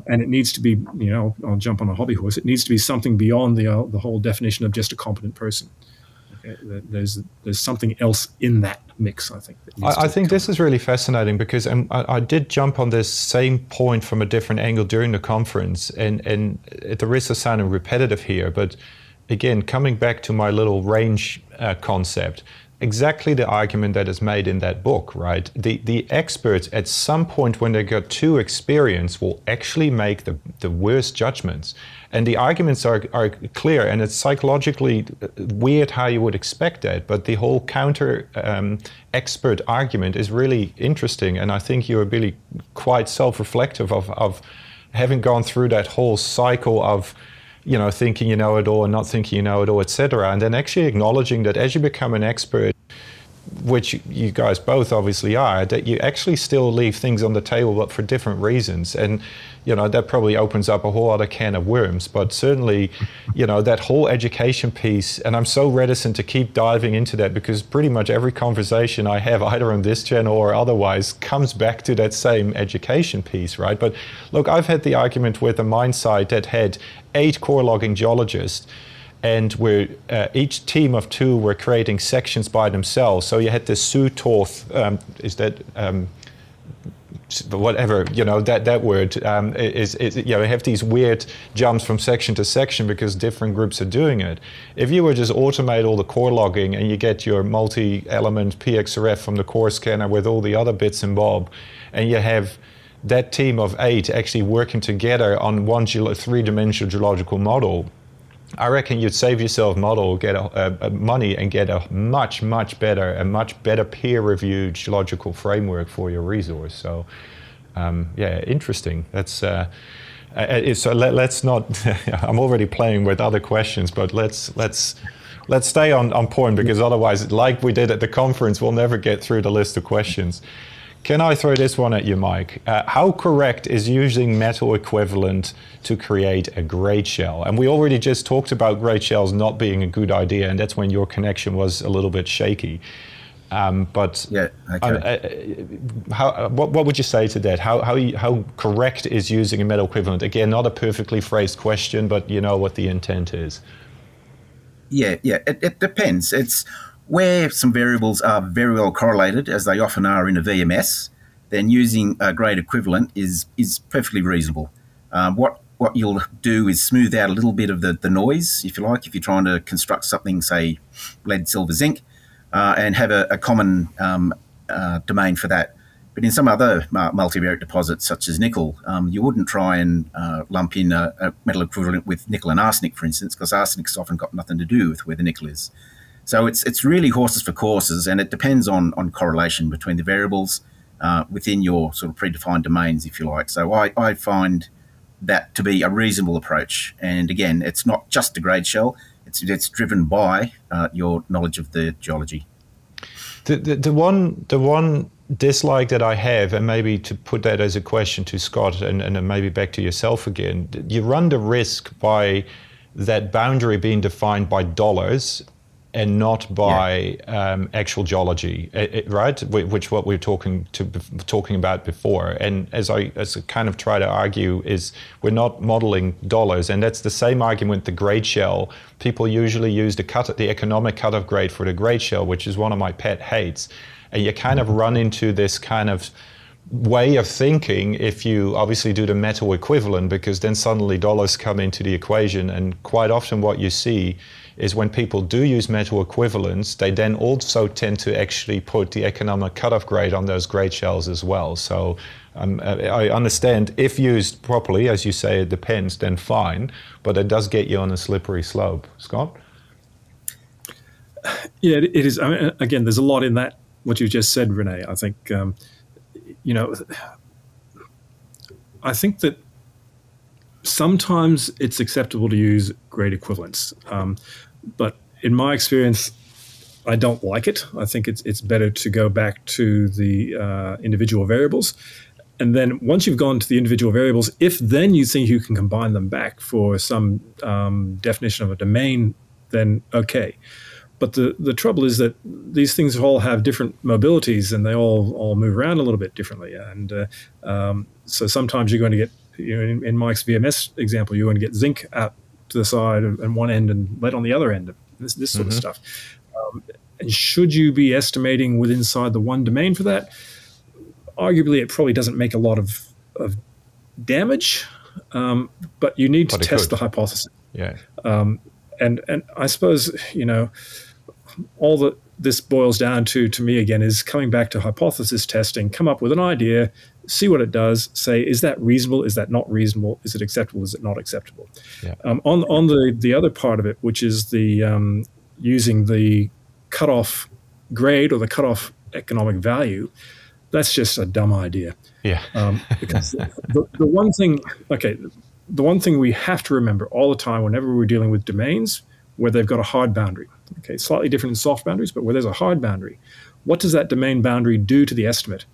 And it needs to be, you know, I'll jump on a hobby horse. It needs to be something beyond the whole definition of just a competent person. Okay? There's something else in that mix, I think. I think this is really fascinating, because I did jump on this same point from a different angle during the conference. And at the risk of sounding repetitive here, but again, coming back to my little range concept, exactly the argument that is made in that book, right? The experts at some point when they got too experienced will actually make the worst judgments. And the arguments are clear, and it's psychologically weird how you would expect that, but the whole counter expert argument is really interesting, and I think you're really quite self-reflective of having gone through that whole cycle of, you know, thinking you know it all and not thinking you know it all, etc. And then actually acknowledging that as you become an expert, which you guys both obviously are, that you actually still leave things on the table, but for different reasons. And, you know, that probably opens up a whole other can of worms. But certainly, you know, that whole education piece, and I'm so reticent to keep diving into that because pretty much every conversation I have, either on this channel or otherwise, comes back to that same education piece, right? But look, I've had the argument with a mine site that had 8 core logging geologists, and where each team of 2 were creating sections by themselves. So you had this Sue-Torth, whatever, you know, that word is, you know, you have these weird jumps from section to section because different groups are doing it. If you were just automate all the core logging and you get your multi-element PXRF from the core scanner with all the other bits and bob, and you have that team of 8 actually working together on one 3-dimensional geological model, I reckon you'd save yourself money and get a much better peer-reviewed geological framework for your resource. So, yeah, interesting. That's so let's not. I'm already playing with other questions, but let's stay on point, because otherwise, like we did at the conference, we'll never get through the list of questions. Can I throw this one at you, Mike? How correct is using metal equivalent to create a grade shell? And we already just talked about grade shells not being a good idea, and that's when your connection was a little bit shaky. But yeah, okay. What would you say to that? How correct is using a metal equivalent? Again, not a perfectly phrased question, but you know what the intent is. Yeah, it depends. It's where some variables are very well correlated, as they often are in a VMS, then using a grade equivalent is perfectly reasonable. What you'll do is smooth out a little bit of the noise, if you like, if you're trying to construct something, say, lead, silver, zinc, and have a common domain for that. But in some other multivariate deposits, such as nickel, you wouldn't try and lump in a metal equivalent with nickel and arsenic, for instance, because arsenic's often got nothing to do with where the nickel is. So it's really horses for courses, and it depends on correlation between the variables within your sort of predefined domains, if you like. So I find that to be a reasonable approach. And again, it's not just a grade shell; it's driven by your knowledge of the geology. The one dislike that I have, and maybe to put that as a question to Scott, and maybe back to yourself again, you run the risk by that boundary being defined by dollars and not by actual geology, right? Which what we were talking about before. And as I kind of try to argue is we're not modeling dollars, and that's the same argument the grade shell. People usually use the economic cutoff grade for the grade shell, which is one of my pet hates. And you kind of run into this kind of way of thinking if you obviously do the metal equivalent, because then suddenly dollars come into the equation. And quite often what you see is when people do use metal equivalents, they then also tend to actually put the economic cutoff grade on those grade shells as well. So I understand if used properly, as you say, it depends, then fine, but it does get you on a slippery slope. Scott? Yeah, it is. I mean, again, there's a lot in that, what you just said, Rene. I think, you know, I think that sometimes it's acceptable to use grade equivalents, but in my experience, I don't like it. I think it's better to go back to the individual variables, and then once you've gone to the individual variables, if then you think you can combine them back for some definition of a domain, then okay. But the trouble is that these things all have different mobilities, and they all move around a little bit differently, and so sometimes you're going to get, you know, in Mike's VMS example, you're going to get zinc out to the side and one end and lead on the other end, this sort of stuff. And should you be estimating within inside the one domain for that? Arguably, it probably doesn't make a lot of damage, but you need to test the hypothesis. Yeah. And I suppose, you know, all that this boils down to me again, is coming back to hypothesis testing, come up with an idea, see what it does, say, is that reasonable? Is that not reasonable? Is it acceptable? Is it not acceptable? Yeah. On the other part of it, which is the using the cutoff grade or the cutoff economic value, that's just a dumb idea. Yeah. Because the one thing we have to remember all the time whenever we're dealing with domains where they've got a hard boundary, okay, slightly different than soft boundaries, but where there's a hard boundary, what does that domain boundary do to the estimate?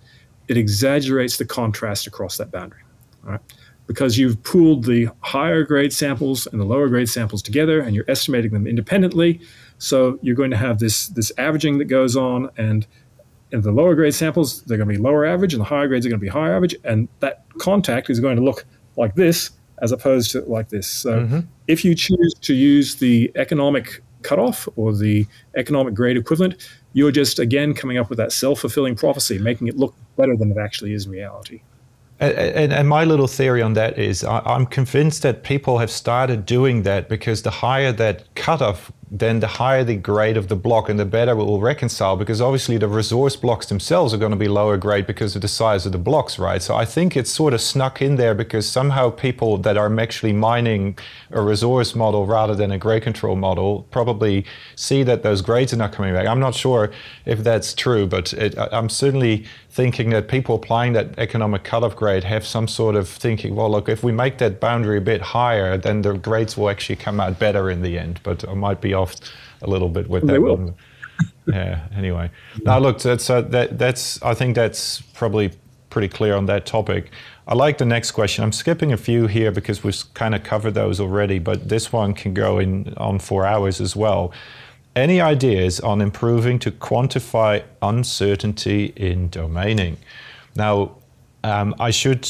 It exaggerates the contrast across that boundary, all right? Because you've pooled the higher grade samples and the lower grade samples together and you're estimating them independently. So you're going to have this averaging that goes on, and in the lower grade samples, they're going to be lower average, and the higher grades are going to be higher average, and that contact is going to look like this as opposed to like this. So if you choose to use the economic cutoff or the economic grade equivalent, you're just, again, coming up with that self-fulfilling prophecy, making it look better than it actually is in reality. And my little theory on that is I'm convinced that people have started doing that because the higher that cutoff, then the higher the grade of the block and the better it will reconcile, because obviously the resource blocks themselves are going to be lower grade because of the size of the blocks, right? So I think it's sort of snuck in there because somehow people that are actually mining a resource model rather than a grade control model probably see that those grades are not coming back. I'm not sure if that's true, but I'm certainly thinking that people applying that economic cutoff grade have some sort of thinking, well, look, if we make that boundary a bit higher, then the grades will actually come out better in the end. But I might be off a little bit with that one. Yeah, anyway. Now, look, that's I think that's probably pretty clear on that topic. I like the next question. I'm skipping a few here because we've kind of covered those already, but this one can go on 4 hours as well. Any ideas on improving to quantify uncertainty in domaining? Now, I should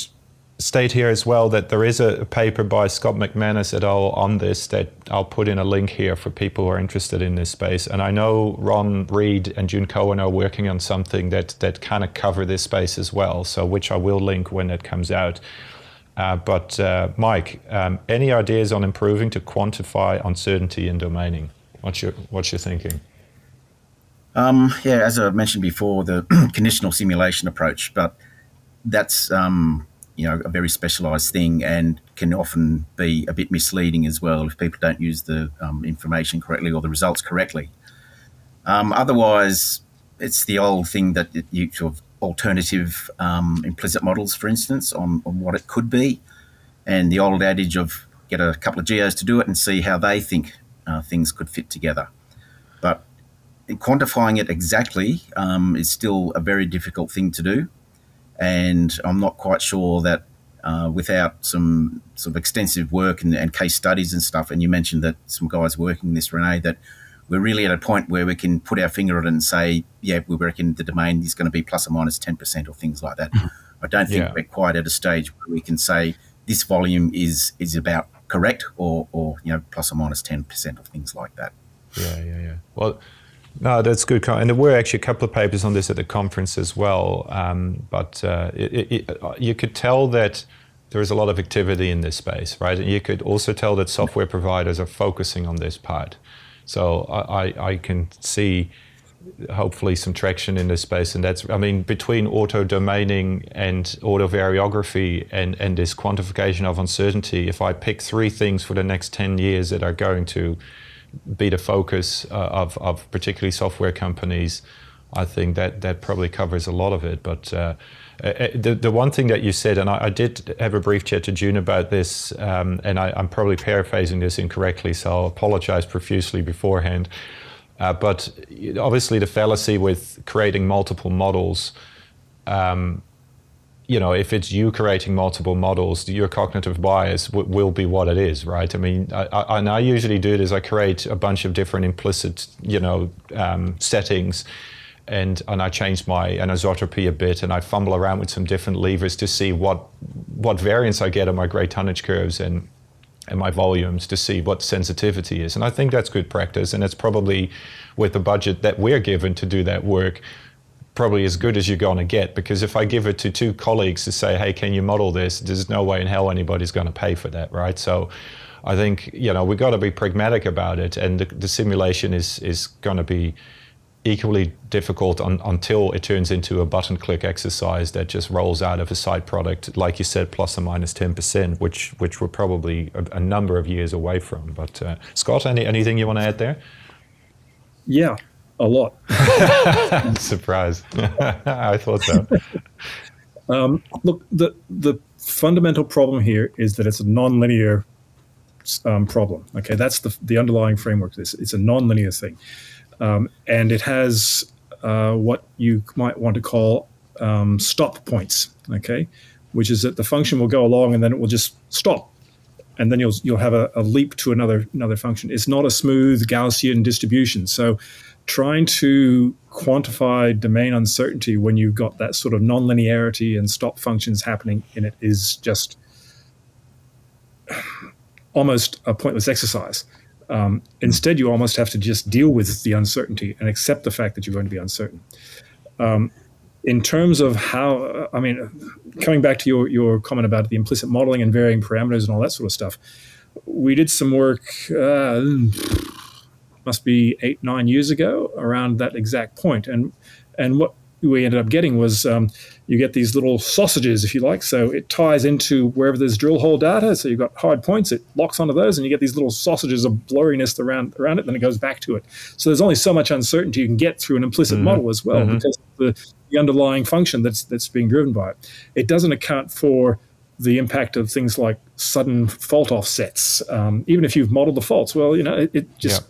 state here as well that there is a paper by Scott McManus et al. On this that I'll put in a link here for people who are interested in this space. And I know Ron Reed and June Cohen are working on something that kind of cover this space as well, so which I will link when it comes out. But Mike, any ideas on improving to quantify uncertainty in domaining? What's your thinking? Yeah, as I mentioned before, the conditional simulation approach, but that's a very specialised thing and can often be a bit misleading as well if people don't use the information correctly or the results correctly. Otherwise, it's the old thing that you sort of alternative implicit models, for instance, on what it could be, and the old adage of get a couple of geos to do it and see how they think things could fit together. But quantifying it exactly is still a very difficult thing to do. And I'm not quite sure that without some sort of extensive work and case studies and stuff, and you mentioned that some guys working this, Rene, that we're really at a point where we can put our finger on it and say, yeah, we reckon the domain is going to be plus or minus 10% or things like that. I don't think we're quite at a stage where we can say this volume is about correct or plus or minus 10% or things like that. Yeah. Well, no, that's good. And there were actually a couple of papers on this at the conference as well. But you could tell that there is a lot of activity in this space, right? And you could also tell that software providers are focusing on this part. So I can see hopefully some traction in this space. And that's, I mean, between auto-domaining and auto-variography and this quantification of uncertainty, if I pick 3 things for the next 10 years that are going to be the focus of particularly software companies, I think that probably covers a lot of it. But the one thing that you said, and I did have a brief chat to June about this, and I'm probably paraphrasing this incorrectly, so I'll apologize profusely beforehand. But obviously the fallacy with creating multiple models, if it's you creating multiple models, your cognitive bias will be what it is, right? I mean, I usually do it is I create a bunch of different implicit, settings, and I change my anisotropy a bit, and I fumble around with some different levers to see what variance I get on my grade tonnage curves and my volumes to see what sensitivity is. And I think that's good practice, and it's probably, with the budget that we're given to do that work, probably as good as you're going to get, because if I give it to 2 colleagues to say, hey, can you model this, there's no way in hell anybody's going to pay for that, right? So I think, you know, we've got to be pragmatic about it, and the simulation is going to be equally difficult until it turns into a button click exercise that just rolls out of a side product, like you said, plus or minus 10%, which we're probably a number of years away from. But Scott, anything you want to add there? Yeah, a lot. Surprise. I thought so. Look, the fundamental problem here is that it's a nonlinear problem. Okay, that's the underlying framework of this. It's a nonlinear thing. And it has what you might want to call stop points, okay, which is that the function will go along and then it will just stop, and then you'll have a leap to another function. It's not a smooth Gaussian distribution. So trying to quantify domain uncertainty when you've got that sort of nonlinearity and stop functions happening in it is just almost a pointless exercise. Instead, you almost have to just deal with the uncertainty and accept the fact that you're going to be uncertain. In terms of how, I mean, coming back to your comment about the implicit modeling and varying parameters and all that sort of stuff, we did some work, must be 8-9 years ago, around that exact point. And what we ended up getting was you get these little sausages, if you like. So it ties into wherever there's drill hole data. So you've got hard points, it locks onto those, and you get these little sausages of blurriness around it, then it goes back to it. So there's only so much uncertainty you can get through an implicit model as well, because of the underlying function that's being driven by it. It doesn't account for the impact of things like sudden fault offsets. Even if you've modeled the faults, well, you know, it just...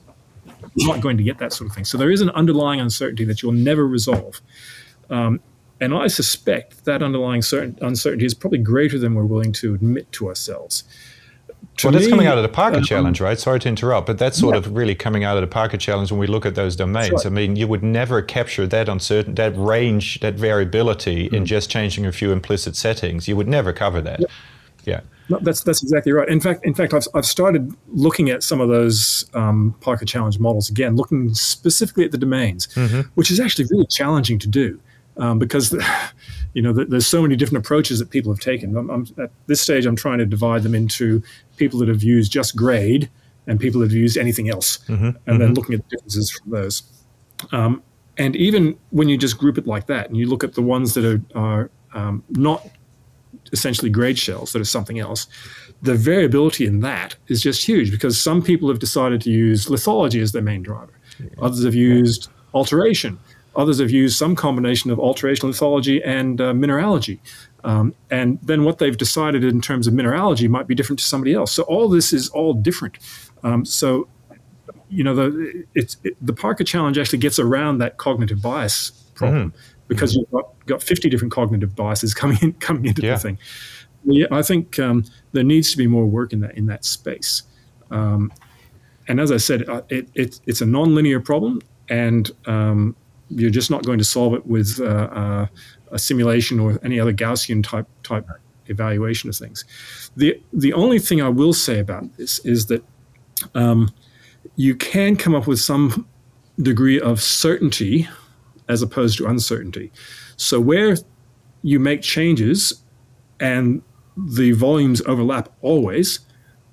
You're not going to get that sort of thing. So there is an underlying uncertainty that you'll never resolve. And I suspect that underlying uncertainty is probably greater than we're willing to admit to ourselves. Well, that's coming out of the Parker Challenge, right? Sorry to interrupt, but that's sort of really coming out of the Parker Challenge when we look at those domains. Right. I mean, you would never capture that that range, that variability in just changing a few implicit settings. You would never cover that. Yeah. No, that's exactly right. In fact, I've started looking at some of those Parker Challenge models again, looking specifically at the domains, which is actually really challenging to do because you know there's so many different approaches that people have taken. At this stage, I'm trying to divide them into people that have used just grade and people that have used anything else, and then looking at the differences from those. And even when you just group it like that, and you look at the ones that are not essentially grade shells, that is something else, the variability in that is just huge because some people have decided to use lithology as their main driver. Others have used alteration. Others have used some combination of alteration, lithology, and mineralogy. And then what they've decided in terms of mineralogy might be different to somebody else. So all this is all different. So, you know, the Parker Challenge actually gets around that cognitive bias problem. Because you've got 50 different cognitive biases coming into the thing. Yeah, I think there needs to be more work in that space. And as I said, it's a nonlinear problem, and you're just not going to solve it with a simulation or any other Gaussian type evaluation of things. The only thing I will say about this is that you can come up with some degree of certainty as opposed to uncertainty. So where you make changes and the volumes overlap always,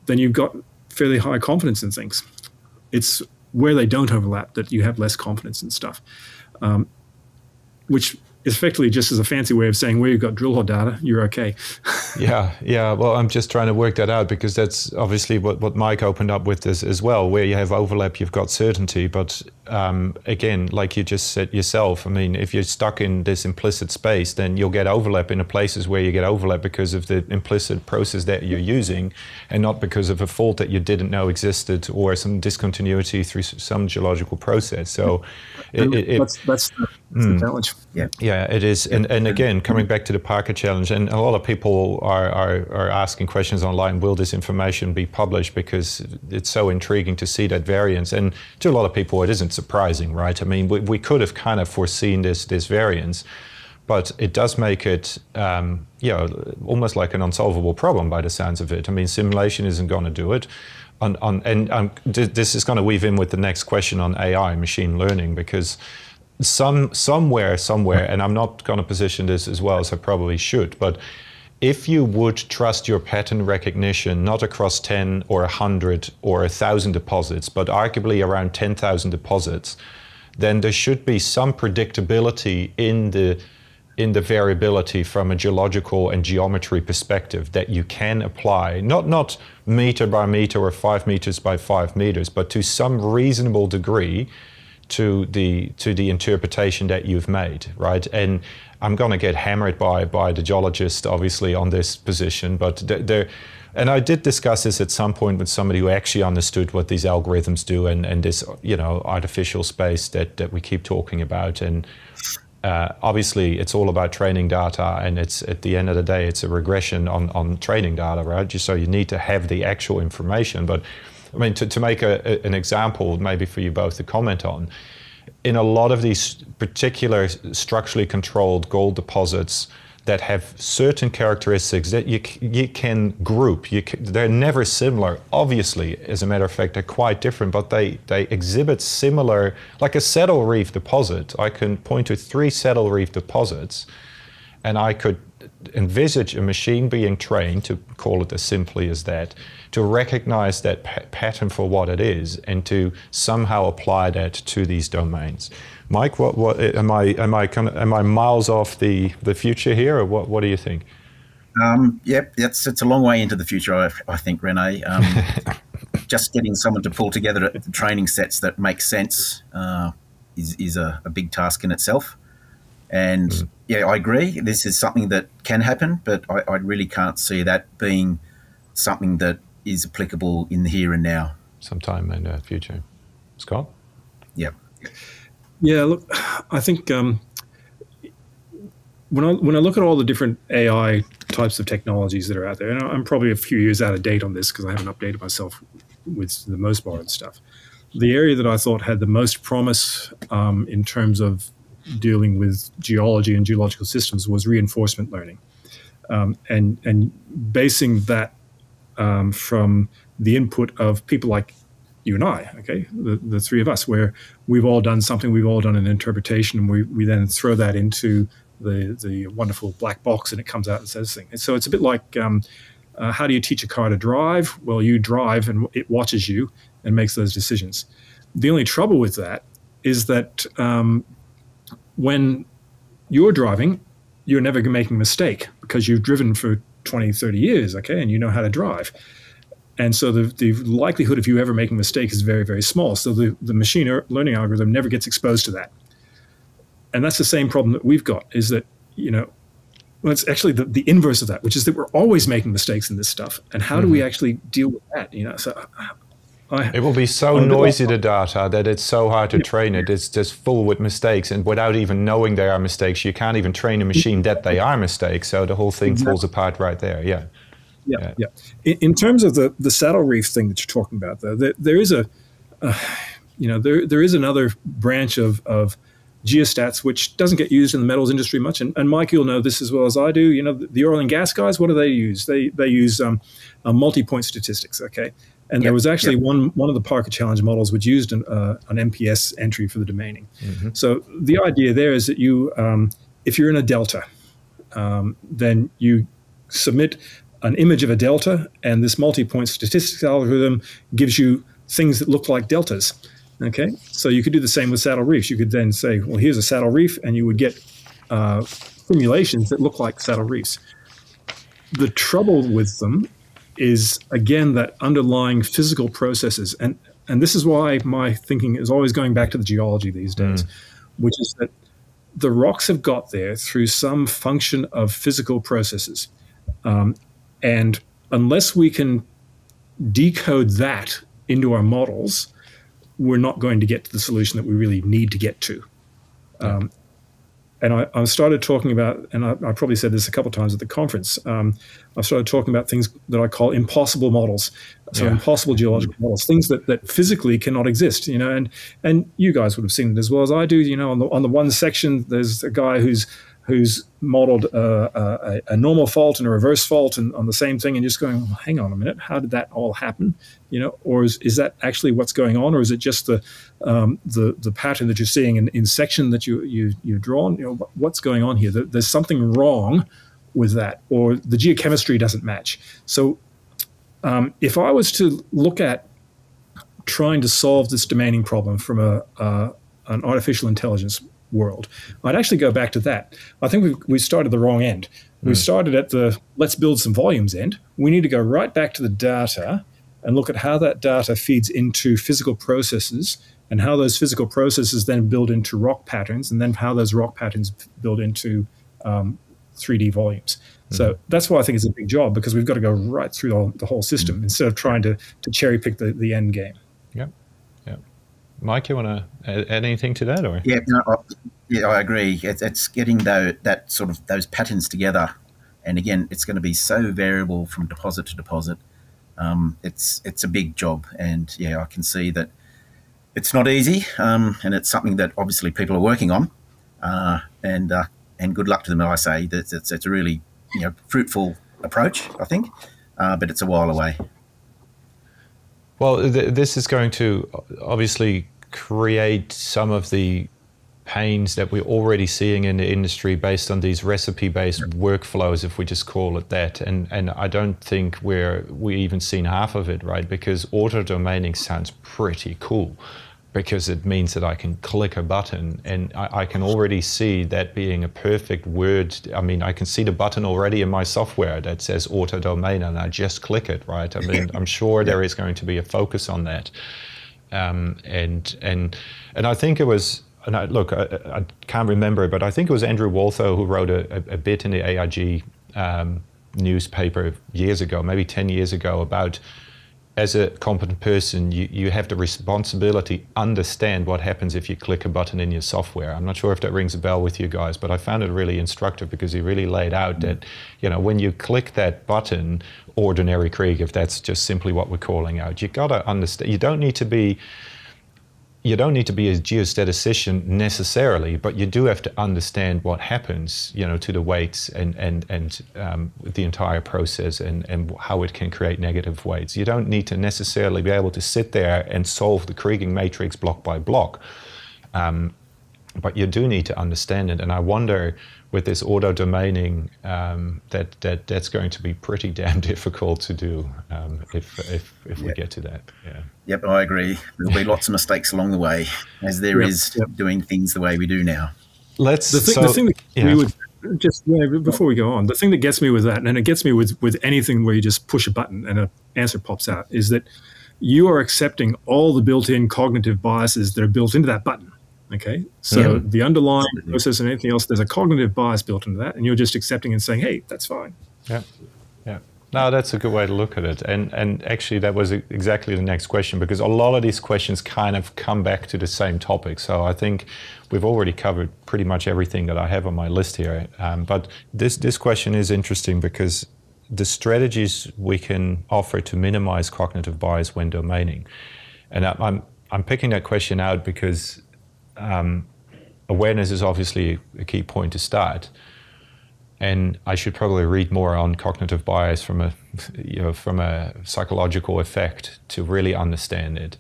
then you've got fairly high confidence in things. It's where they don't overlap that you have less confidence in stuff, which is effectively just as a fancy way of saying where you've got drill hole data, you're okay. Yeah. Well, I'm just trying to work that out because that's obviously what Mike opened up with this as well. Where you have overlap, you've got certainty. But again, like you just said yourself, I mean, if you're stuck in this implicit space, then you'll get overlap in the places where you get overlap because of the implicit process that you're using and not because of a fault that you didn't know existed or some discontinuity through some geological process. So that's the challenge. Yeah, it is. And again, coming back to the Parker Challenge, and a lot of people are asking questions online, will this information be published? Because it's so intriguing to see that variance. And to a lot of people, it isn't surprising, right? I mean, we could have kind of foreseen this variance, but it does make it, almost like an unsolvable problem by the sounds of it. I mean, simulation isn't going to do it. This is going to weave in with the next question on AI, machine learning, because somewhere, and I'm not going to position this as well as I probably should, but if you would trust your pattern recognition not across 10 or 100 or 1,000 deposits, but arguably around 10,000 deposits, then there should be some predictability in the variability from a geological and geometry perspective that you can apply, not meter by meter or 5 meters by 5 meters, but to some reasonable degree to the interpretation that you've made, right? And I'm going to get hammered by the geologist, obviously, on this position, but and I did discuss this at some point with somebody who actually understood what these algorithms do and this, you know, artificial space that we keep talking about. And obviously, it's all about training data, and it's, at the end of the day, it's a regression on training data, right? So you need to have the actual information. But I mean, to make an example, maybe for you both to comment on, in a lot of these particular structurally controlled gold deposits that have certain characteristics that you can group, they're never similar. Obviously, as a matter of fact, they're quite different, but they exhibit similar, like a saddle reef deposit. I can point to 3 saddle reef deposits, and I could envisage a machine being trained, to call it as simply as that, to recognize that pattern for what it is and to somehow apply that to these domains. Mike, what am I miles off the future here, or what do you think? Yep, it's a long way into the future, I think, Rene. Just getting someone to pull together training sets that make sense is a big task in itself. And yeah, I agree. This is something that can happen, but I really can't see that being something that is applicable in the here and now. Sometime in the future. Scott? Yeah. Yeah, look, I think when I look at all the different AI types of technologies that are out there, and I'm probably a few years out of date on this because I haven't updated myself with the most modern stuff. The area that I thought had the most promise in terms of dealing with geology and geological systems was reinforcement learning, and basing that from the input of people like you and I, okay, the three of us, where we've all done something, we've all done an interpretation, and we then throw that into the wonderful black box, and it comes out and says things. And so it's a bit like, how do you teach a car to drive? Well, you drive, and it watches you and makes those decisions. The only trouble with that is that when you're driving, you're never making a mistake because you've driven for 20, 30 years, okay, and you know how to drive. And so the likelihood of you ever making a mistake is very, very small. So the machine learning algorithm never gets exposed to that. And that's the same problem that we've got, is that, you know, well, it's actually the inverse of that, which is that we're always making mistakes in this stuff. And how do we actually deal with that? You know, so it will be so noisy, the data, that it's so hard to train it. It's just full with mistakes, and without even knowing they are mistakes, you can't even train a machine that they are mistakes. So the whole thing falls apart right there. Yeah. Yeah. In terms of the saddle reef thing that you're talking about, though, there is there is another branch of geostats which doesn't get used in the metals industry much. And Mike, you'll know this as well as I do. You know, the oil and gas guys, what do they use? They use multi-point statistics. Okay. And there was actually one of the Parker Challenge models which used an MPS entry for the domaining. So the idea there is that you, if you're in a delta, then you submit an image of a delta, and this multi-point statistics algorithm gives you things that look like deltas. Okay, so you could do the same with saddle reefs. You could then say, well, here's a saddle reef, and you would get formulations that look like saddle reefs. The trouble with them is, again, that underlying physical processes. And this is why my thinking is always going back to the geology these days, which is that the rocks have got there through some function of physical processes. And unless we can decode that into our models, we're not going to get to the solution that we really need to get to. And I started talking about, and I probably said this a couple of times at the conference, I started talking about things that I call impossible models. So impossible geological models, things that physically cannot exist, you know, and you guys would have seen it as well as I do. You know, on the one section, there's a guy who's modeled a normal fault and a reverse fault and on the same thing, and just going, well, hang on a minute, how did that all happen? You know, or is that actually what's going on, or is it just the pattern that you're seeing in section that you've drawn? You know, what's going on here? There's something wrong with that, or the geochemistry doesn't match. So if I was to look at trying to solve this domaining problem from an artificial intelligence world, I'd actually go back to that. I think we started the wrong end. We started at the let's build some volumes end. We need to go right back to the data and look at how that data feeds into physical processes, and how those physical processes then build into rock patterns, and then how those rock patterns build into 3D volumes. So that's why I think it's a big job, because we've got to go right through the whole system instead of trying to cherry pick the end game. Yeah. Mike, you want to add anything to that, or? Yeah, I agree. It's getting that sort of those patterns together, and again, it's going to be so variable from deposit to deposit. It's a big job, and I can see that it's not easy, and it's something that obviously people are working on, and good luck to them. I say that it's a really fruitful approach, I think, but it's a while away. Well, this is going to obviously create some of the pains that we're already seeing in the industry based on these recipe-based workflows, if we just call it that. And I don't think we even seen half of it, right? Because auto-domaining sounds pretty cool, because it means that I can click a button, and I can already see that being a perfect word. I mean, I can see the button already in my software that says auto domain, and I just click it, right? I mean, I'm sure there is going to be a focus on that. And I think it was, and I can't remember, but I think it was Andrew Waltho who wrote a bit in the AIG newspaper years ago, maybe 10 years ago, about, as a competent person, you have the responsibility to understand what happens if you click a button in your software. I'm not sure if that rings a bell with you guys, but I found it really instructive, because he really laid out that, when you click that button, ordinary Krieg, if that's just simply what we're calling out, you got to understand. You don't need to be a geostatistician necessarily, but you do have to understand what happens, to the weights and the entire process, and how it can create negative weights. You don't need to necessarily be able to sit there and solve the Krieging matrix block by block, but you do need to understand it. And I wonder, with this auto-domaining, that's going to be pretty damn difficult to do if we get to that. Yeah. Yep, I agree. There'll be lots of mistakes along the way, as there is doing things the way we do now. The thing that we would just before we go on, the thing that gets me with that, and it gets me with anything where you just push a button and an answer pops out, is that you are accepting all the built-in cognitive biases that are built into that button. Okay, so the underlying process and anything else, there's a cognitive bias built into that, and you're just accepting and saying, hey, that's fine. Yeah. No, that's a good way to look at it. And actually, that was exactly the next question, because a lot of these questions kind of come back to the same topic. So I think we've already covered pretty much everything that I have on my list here. But this question is interesting, because the strategies we can offer to minimize cognitive bias when domaining. And I'm picking that question out because awareness is obviously a key point to start, and I should probably read more on cognitive bias from a psychological effect to really understand it.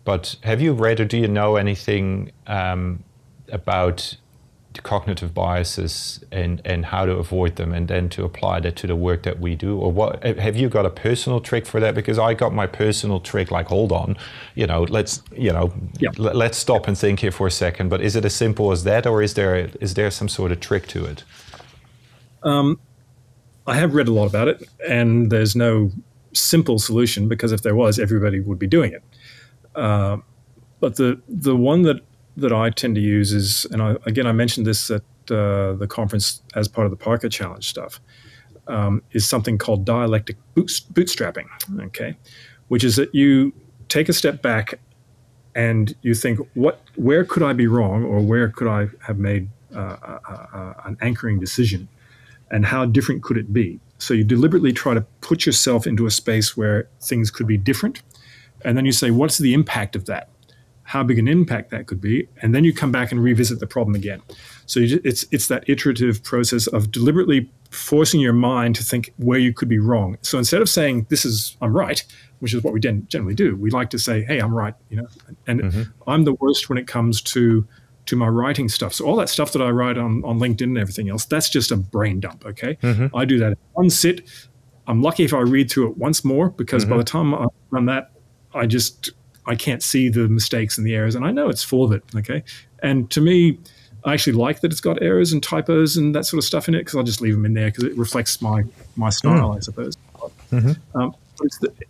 But have you read, or do you know anything about the cognitive biases and how to avoid them, and then to apply that to the work that we do? Or what have you got a personal trick for that? Because I got my personal trick, like, hold on, let's stop and think here for a second. But is it as simple as that, or is there some sort of trick to it? I have read a lot about it, and there's no simple solution, because if there was, everybody would be doing it. But the one that I tend to use is, and I mentioned this at the conference as part of the Parker Challenge stuff, is something called dialectic bootstrapping, okay? Which is that you take a step back and you think, where could I be wrong, or where could I have made an anchoring decision, and how different could it be? So you deliberately try to put yourself into a space where things could be different, and then you say, what's the impact of that? How big an impact that could be, and then you come back and revisit the problem again. So it's that iterative process of deliberately forcing your mind to think where you could be wrong. So instead of saying, I'm right, which is what we generally do, we like to say, hey, I'm right, and I'm the worst when it comes to to my writing stuff. So all that stuff that I write on LinkedIn and everything else, that's just a brain dump, okay? I do that in one sit. I'm lucky if I read through it once more, because by the time I've done that, I can't see the mistakes and the errors, and I know it's full of it, okay? And to me, I actually like that it's got errors and typos and that sort of stuff in it, because I'll just leave them in there because it reflects my style, I suppose.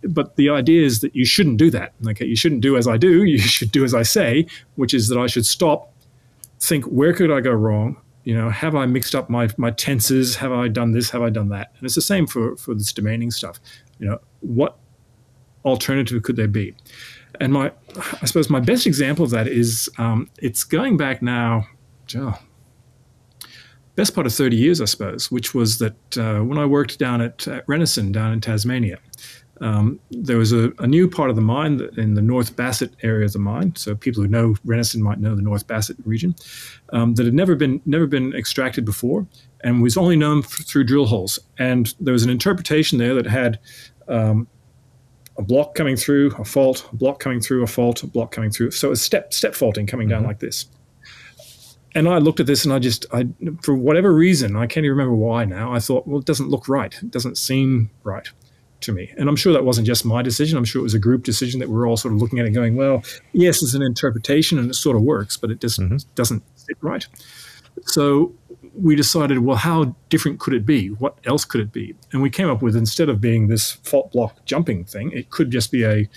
But the idea is that you shouldn't do that, okay? You shouldn't do as I do. You should do as I say, which is that I should stop, think, where could I go wrong? You know, have I mixed up my tenses? Have I done this? Have I done that? And it's the same for this domaining stuff. You know, what alternative could there be? And I suppose my best example of that is it's going back now, best part of 30 years, I suppose, which was that when I worked down at Rene down in Tasmania, there was a new part of the mine in the North Bassett area of the mine. So people who know Rene might know the North Bassett region, that had never been extracted before, and was only known through drill holes. And there was an interpretation there that had a block coming through, a fault, a block coming through, a fault, a block coming through. So it's step faulting coming down like this. And I looked at this and I for whatever reason, I can't even remember why now, I thought, well, it doesn't look right. It doesn't seem right to me. And I'm sure that wasn't just my decision. I'm sure it was a group decision that we're all sort of looking at it going, well, yes, it's an interpretation and it sort of works, but it just doesn't sit right. So we decided, well, how different could it be? What else could it be? And we came up with, instead of being this fault block jumping thing, it could just be a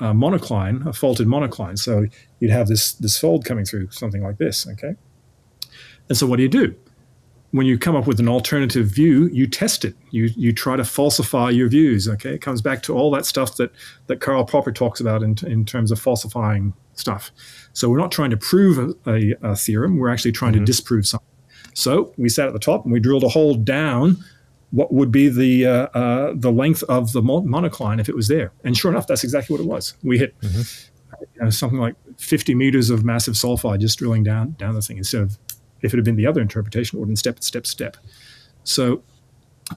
monocline, a faulted monocline. So you'd have this fold coming through, something like this, okay? And so what do? When you come up with an alternative view, you test it. You try to falsify your views, okay? It comes back to all that stuff that Karl Popper talks about in terms of falsifying stuff. So we're not trying to prove a theorem. We're actually trying to disprove something. So we sat at the top and we drilled a hole down what would be the length of the monocline if it was there. And sure enough, that's exactly what it was. We hit something like 50 meters of massive sulfide just drilling down the thing, instead of, if it had been the other interpretation, it would have been step. So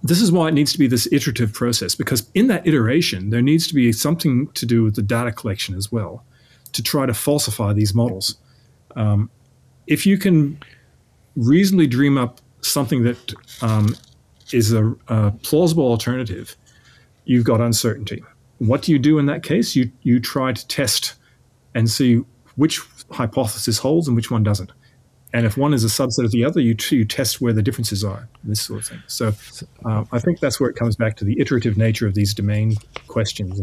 this is why it needs to be this iterative process, because in that iteration, there needs to be something to do with the data collection as well, to try to falsify these models. If you can reasonably dream up something that is a plausible alternative, you've got uncertainty. What do you do in that case? You try to test and see which hypothesis holds and which one doesn't. And if one is a subset of the other, you test where the differences are, this sort of thing. So I think that's where it comes back to the iterative nature of these domain questions.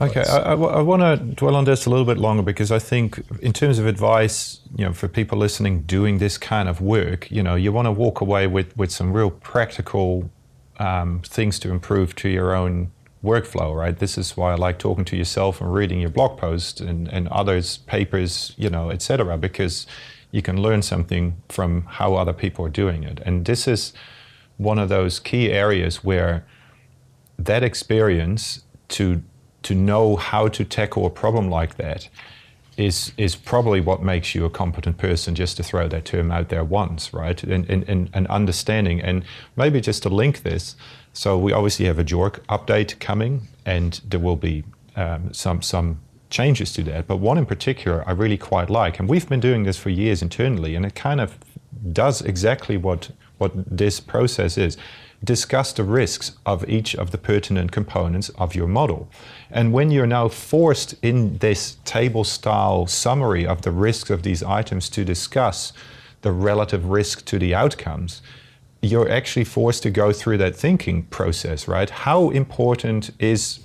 Okay, I want to dwell on this a little bit longer, because I think in terms of advice, for people listening doing this kind of work, you want to walk away with some real practical things to improve to your own workflow, right? This is why I like talking to yourself and reading your blog posts and others' papers, etc., because you can learn something from how other people are doing it. And this is one of those key areas where that experience to know how to tackle a problem like that is probably what makes you a competent person, just to throw that term out there once, right? And understanding. And maybe just to link this, so we obviously have a JORC update coming, and there will be some changes to that, but one in particular I really quite like, and we've been doing this for years internally, and it kind of does exactly what this process is. Discuss the risks of each of the pertinent components of your model. And when you're now forced in this table style summary of the risks of these items to discuss the relative risk to the outcomes, you're actually forced to go through that thinking process, right? How important is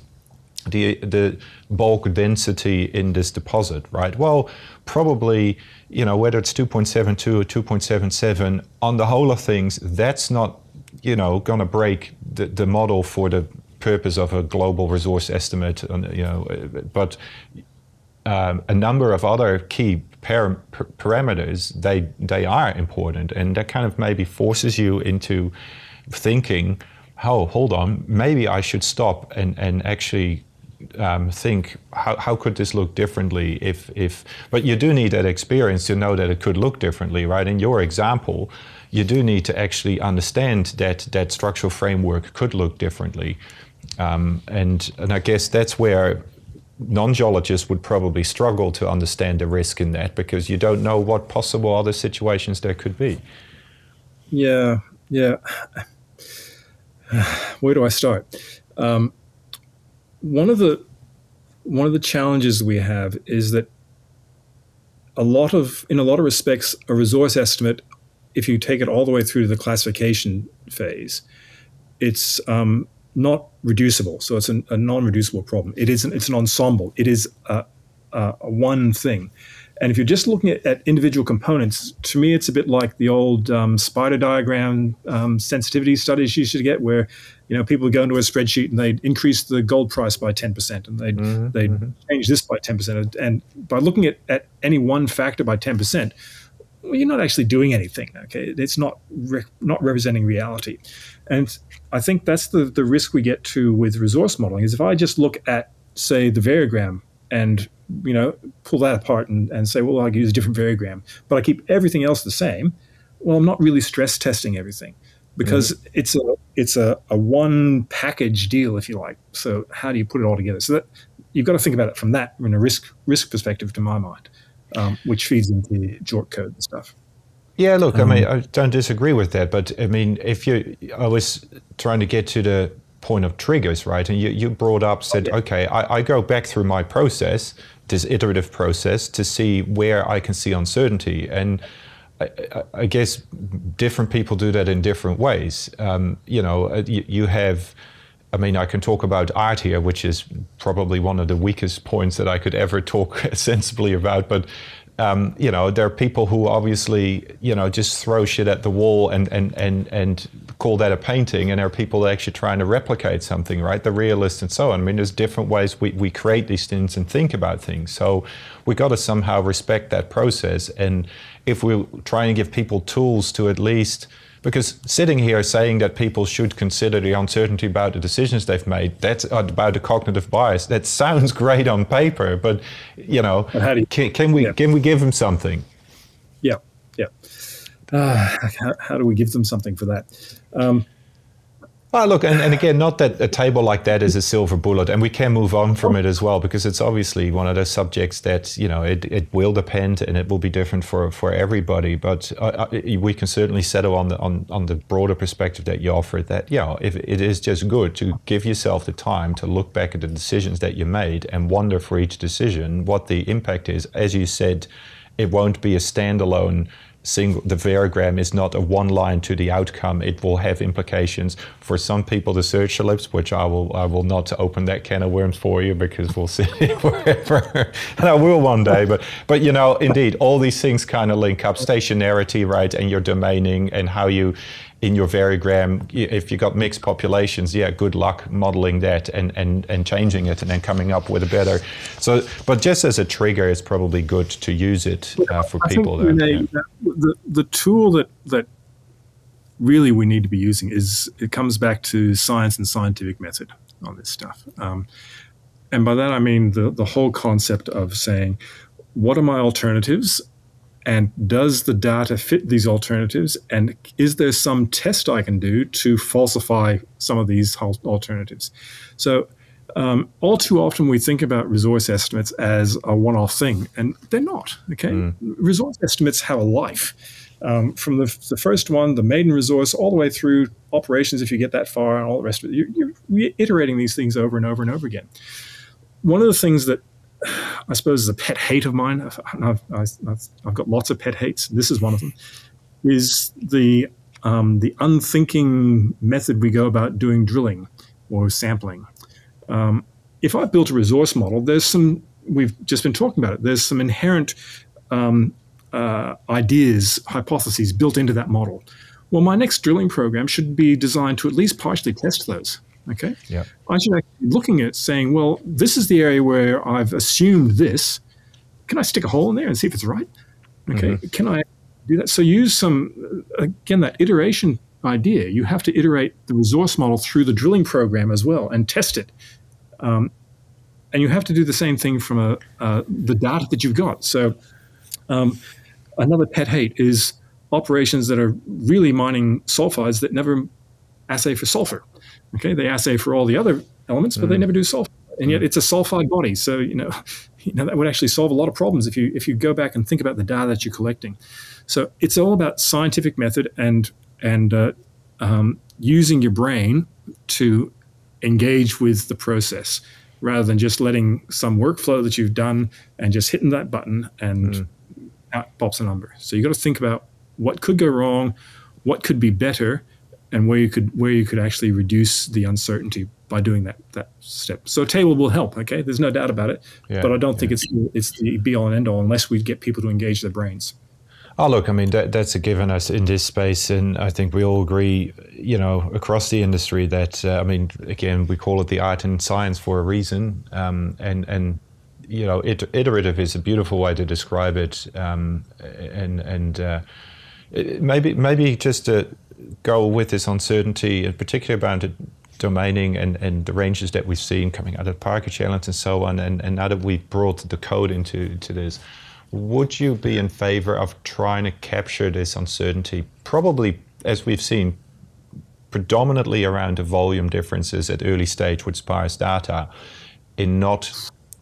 the bulk density in this deposit, right? Well, probably, whether it's 2.72 or 2.77, on the whole of things, that's not, going to break the model for the purpose of a global resource estimate, but a number of other key parameters, they are important, and that kind of maybe forces you into thinking, oh, hold on, maybe I should stop and actually think, how could this look differently but you do need that experience to know that it could look differently, right? In your example, you do need to actually understand that structural framework could look differently. And I guess that's where non-geologists would probably struggle to understand the risk in that, because you don't know what possible other situations there could be. Yeah. Where do I start? One of the challenges we have is that in a lot of respects, a resource estimate, if you take it all the way through to the classification phase, it's not reducible. So it's a non-reducible problem. It's an ensemble. It is a one thing. And if you're just looking at individual components, to me, it's a bit like the old spider diagram sensitivity studies you used to get, where people would go into a spreadsheet and they'd increase the gold price by 10%, and they'd change this by 10%. And by looking at any one factor by 10%, well, you're not actually doing anything. Okay, it's not representing reality. And I think that's the risk we get to with resource modeling, is if I just look at, say, the variogram and pull that apart and say, well, I can use a different variogram, but I keep everything else the same. Well, I'm not really stress testing everything, because it's a one package deal, if you like. So how do you put it all together? So that you've got to think about it from that, in a risk perspective, to my mind, which feeds into JORC code and stuff. Yeah, look, I mean, I don't disagree with that, but I mean, I was trying to get to the point of triggers, right? And you brought up, said, okay, I go back through my process, this iterative process, to see where I can see uncertainty. And I guess different people do that in different ways. You have, I mean, I can talk about art here, which is probably one of the weakest points that I could ever talk sensibly about, but there are people who obviously, just throw shit at the wall and call that a painting, and there are people that are actually trying to replicate something, right? The realists and so on. I mean, there's different ways we create these things and think about things. So we got to somehow respect that process. And if we're trying to give people tools to at least, because sitting here saying that people should consider the uncertainty about the decisions they've made, that's about the cognitive bias. That sounds great on paper, but can we give them something? Yeah. How do we give them something for that? Look, and again, not that a table like that is a silver bullet, and we can move on from it as well, because it's obviously one of those subjects that, it will depend and it will be different for everybody. But we can certainly settle on the broader perspective that you offer, that, if it is just good to give yourself the time to look back at the decisions that you made and wonder for each decision what the impact is. As you said, it won't be a standalone the variogram is not a one line to the outcome. It will have implications for some people, the search ellipse, which I will not open that can of worms for you, because we'll see forever. And I will one day, but indeed, all these things kind of link up. Stationarity, right, and your domaining, and how you, in your variogram, if you got mixed populations, good luck modeling that and changing it and then coming up with a better. So, but just as a trigger, it's probably good to use it for people. The tool that really we need to be using it comes back to science and scientific method on this stuff. And by that, I mean the whole concept of saying, what are my alternatives? And does the data fit these alternatives? And is there some test I can do to falsify some of these alternatives? So all too often we think about resource estimates as a one-off thing, and they're not, okay? Resource estimates have a life. From the first one, the maiden resource, all the way through operations, if you get that far, and all the rest of it. You're reiterating these things over and over and over again. One of the things that I suppose is a pet hate of mine, I've got lots of pet hates, this is one of them, is the unthinking method we go about doing drilling or sampling. If I built a resource model, we've just been talking about it, there's some inherent ideas, hypotheses built into that model. Well, my next drilling program should be designed to at least partially test those. Okay. Yeah. I should actually be looking at saying, well, this is the area where I've assumed this. Can I stick a hole in there and see if it's right? Okay. Can I do that? So use again, that iteration idea. You have to iterate the resource model through the drilling program as well and test it. And you have to do the same thing from the data that you've got. So another pet hate is operations that are really mining sulfides that never assay for sulfur. Okay, they assay for all the other elements, but they never do sulfur. and yet it's a sulfide body. So that would actually solve a lot of problems if you go back and think about the data that you're collecting. So it's all about scientific method and using your brain to engage with the process, rather than just letting some workflow that you've done and just hitting that button and out pops a number. So you got to think about what could go wrong, what could be better, and where you could actually reduce the uncertainty by doing that step. So a table will help. Okay, there's no doubt about it. Yeah, but I don't think it's the be all and end all unless we get people to engage their brains. Oh, look, I mean, that's a given us in this space, and I think we all agree, across the industry that, again, we call it the art and science for a reason, and iterative is a beautiful way to describe it, maybe just to go with this uncertainty, and particularly around the domaining and the ranges that we've seen coming out of the Parker Challenge and so on, and now that we've brought the code into this, would you be in favor of trying to capture this uncertainty, probably, as we've seen, predominantly around the volume differences at early stage with sparse data, in not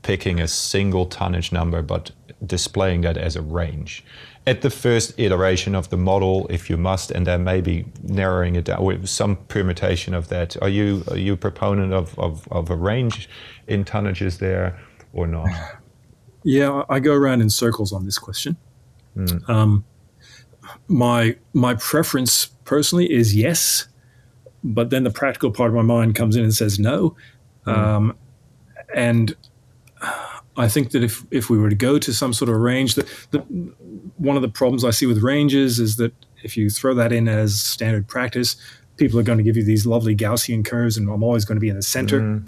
picking a single tonnage number, but displaying that as a range? At the first iteration of the model, if you must, and then maybe narrowing it down with some permutation of that. Are you a proponent of a range in tonnages there or not? Yeah, I go around in circles on this question. My preference personally is yes, but then the practical part of my mind comes in and says no. And I think that if we were to go to some sort of range, one of the problems I see with ranges is that if you throw that in as standard practice, people are going to give you these lovely Gaussian curves, and I'm always going to be in the center.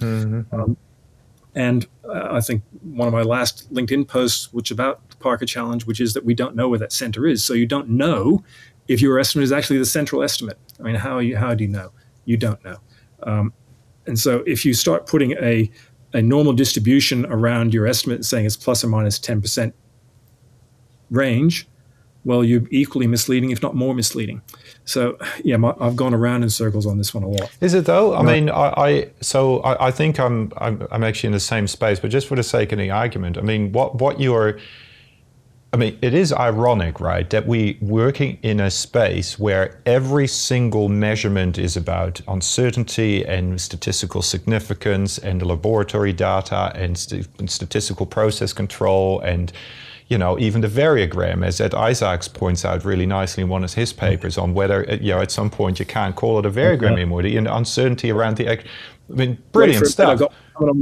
And I think one of my last LinkedIn posts, which about the Parker Challenge, which is that we don't know where that center is. So you don't know if your estimate is actually the central estimate. I mean, how do you know? You don't know. And so if you start putting a normal distribution around your estimate, saying it's plus or minus 10% range, well, you're equally misleading, if not more misleading. So, yeah, I've gone around in circles on this one a lot. Is it though? I mean, I think I'm actually in the same space, but just for the sake of the argument, I mean, it is ironic, right, that we working in a space where every single measurement is about uncertainty and statistical significance and the laboratory data and statistical process control and even the variogram, as Ed Isaacs points out really nicely in one of his papers, on whether at some point you can't call it a variogram anymore. The uncertainty around brilliant stuff. Well,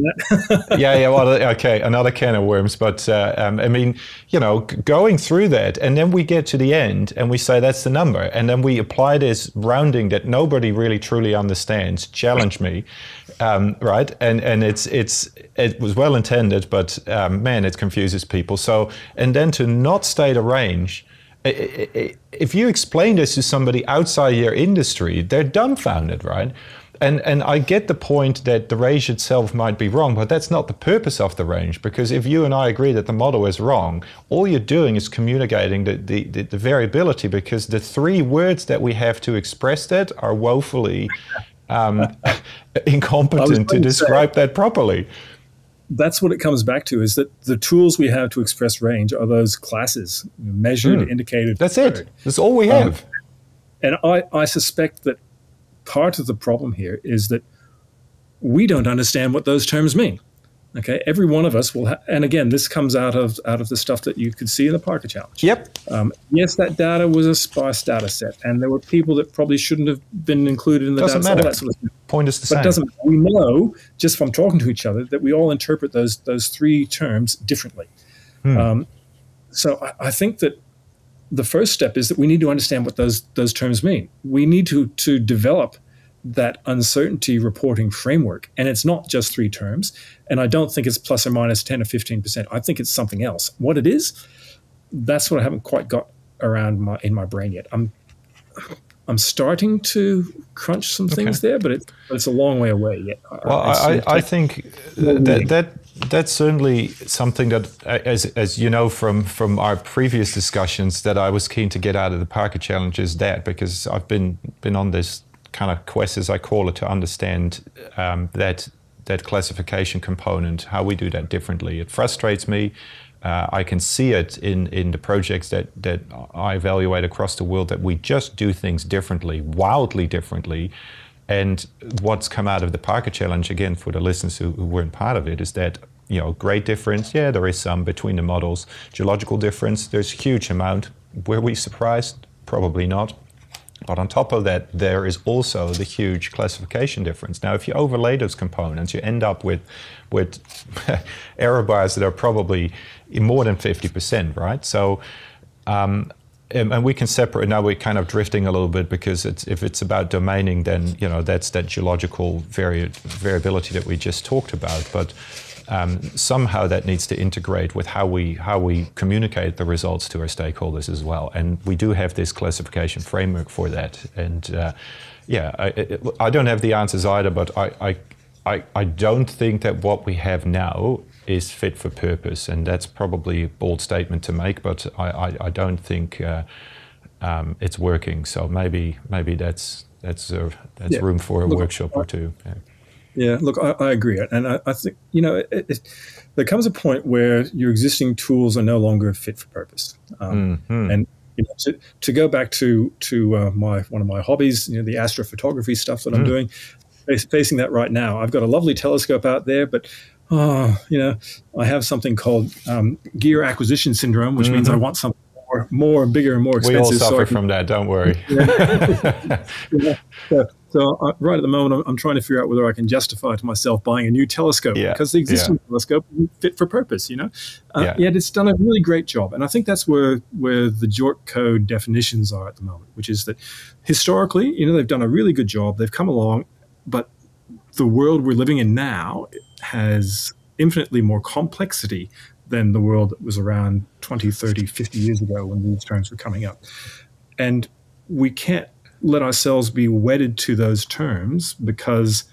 okay, another can of worms. But going through that, and then we get to the end and we say that's the number, and then we apply this rounding that nobody really truly understands. Challenge me, right? And it was well intended, but man, it confuses people. So, and then to not state a range. If you explain this to somebody outside your industry, they're dumbfounded, right? And I get the point that the range itself might be wrong, but that's not the purpose of the range, because if you and I agree that the model is wrong, all you're doing is communicating the variability, because the three words that we have to express that are woefully incompetent to describe that properly. That's what it comes back to, is that the tools we have to express range are those classes, measured, indicated. That's it. That's all we have. And I suspect that part of the problem here is that we don't understand what those terms mean. Okay, every one of us will, and again, this comes out of the stuff that you could see in the Parker Challenge. Yep. Yes, that data was a sparse data set, and there were people that probably shouldn't have been included in the data set. That sort of thing. Point is the same. But it doesn't. We know just from talking to each other that we all interpret those three terms differently. So I think that the first step is that we need to understand what those terms mean. We need to develop that uncertainty reporting framework. And it's not just three terms. And I don't think it's plus or minus 10 or 15%. I think it's something else. What it is, that's what I haven't quite got around in my brain yet. I'm starting to crunch some things there, but it's a long way away yet. Well, I think that's certainly something that, as you know from our previous discussions, that I was keen to get out of the Parker Challenge is that, because I've been on this kind of quest, as I call it, to understand that that classification component, how we do that differently. It frustrates me. I can see it in the projects that I evaluate across the world, that we just do things differently, wildly differently. And what's come out of the Parker Challenge, again, for the listeners who weren't part of it, is that, you know, great difference. Yeah, there is some between the models. Geological difference, there's a huge amount. Were we surprised? Probably not. But on top of that, there is also the huge classification difference. Now, if you overlay those components, you end up with error bars that are probably more than 50%, right? So, and we can separate. Now we're kind of drifting a little bit, because if it's about domaining, then, you know, that's that geological variability that we just talked about. But somehow that needs to integrate with how we communicate the results to our stakeholders as well. And we do have this classification framework for that. And I don't have the answers either, but I don't think that what we have now is fit for purpose, and that's probably a bold statement to make, but I don't think it's working. So maybe that's room for a workshop or two. Yeah. Yeah, look, I agree. And I think, you know, there comes a point where your existing tools are no longer fit for purpose. And, you know, to go back to one of my hobbies, you know, the astrophotography stuff that I'm doing, facing that right now. I've got a lovely telescope out there, but, you know, I have something called gear acquisition syndrome, which means I want something more bigger and more expensive. We all suffer from that, don't worry. So right at the moment, I'm trying to figure out whether I can justify to myself buying a new telescope, because the existing telescope isn't fit for purpose, you know. Yet it's done a really great job. And I think that's where the JORC code definitions are at the moment, which is that historically, you know, they've done a really good job. They've come along, but the world we're living in now has infinitely more complexity than the world that was around 20, 30, 50 years ago when these terms were coming up. And we can't let ourselves be wedded to those terms because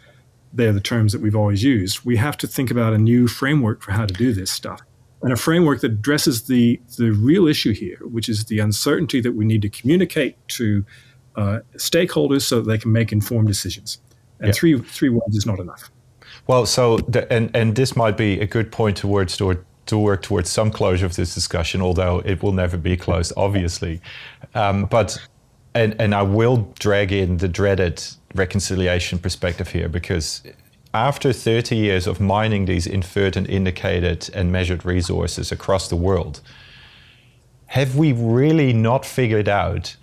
they're the terms that we've always used. We have to think about a new framework for how to do this stuff, and a framework that addresses the real issue here, which is the uncertainty that we need to communicate to stakeholders so that they can make informed decisions. And three words is not enough. Well, so and this might be a good point to work towards some closure of this discussion, although it will never be closed, obviously. And I will drag in the dreaded reconciliation perspective here, because after 30 years of mining these inferred and indicated and measured resources across the world, have we really not figured out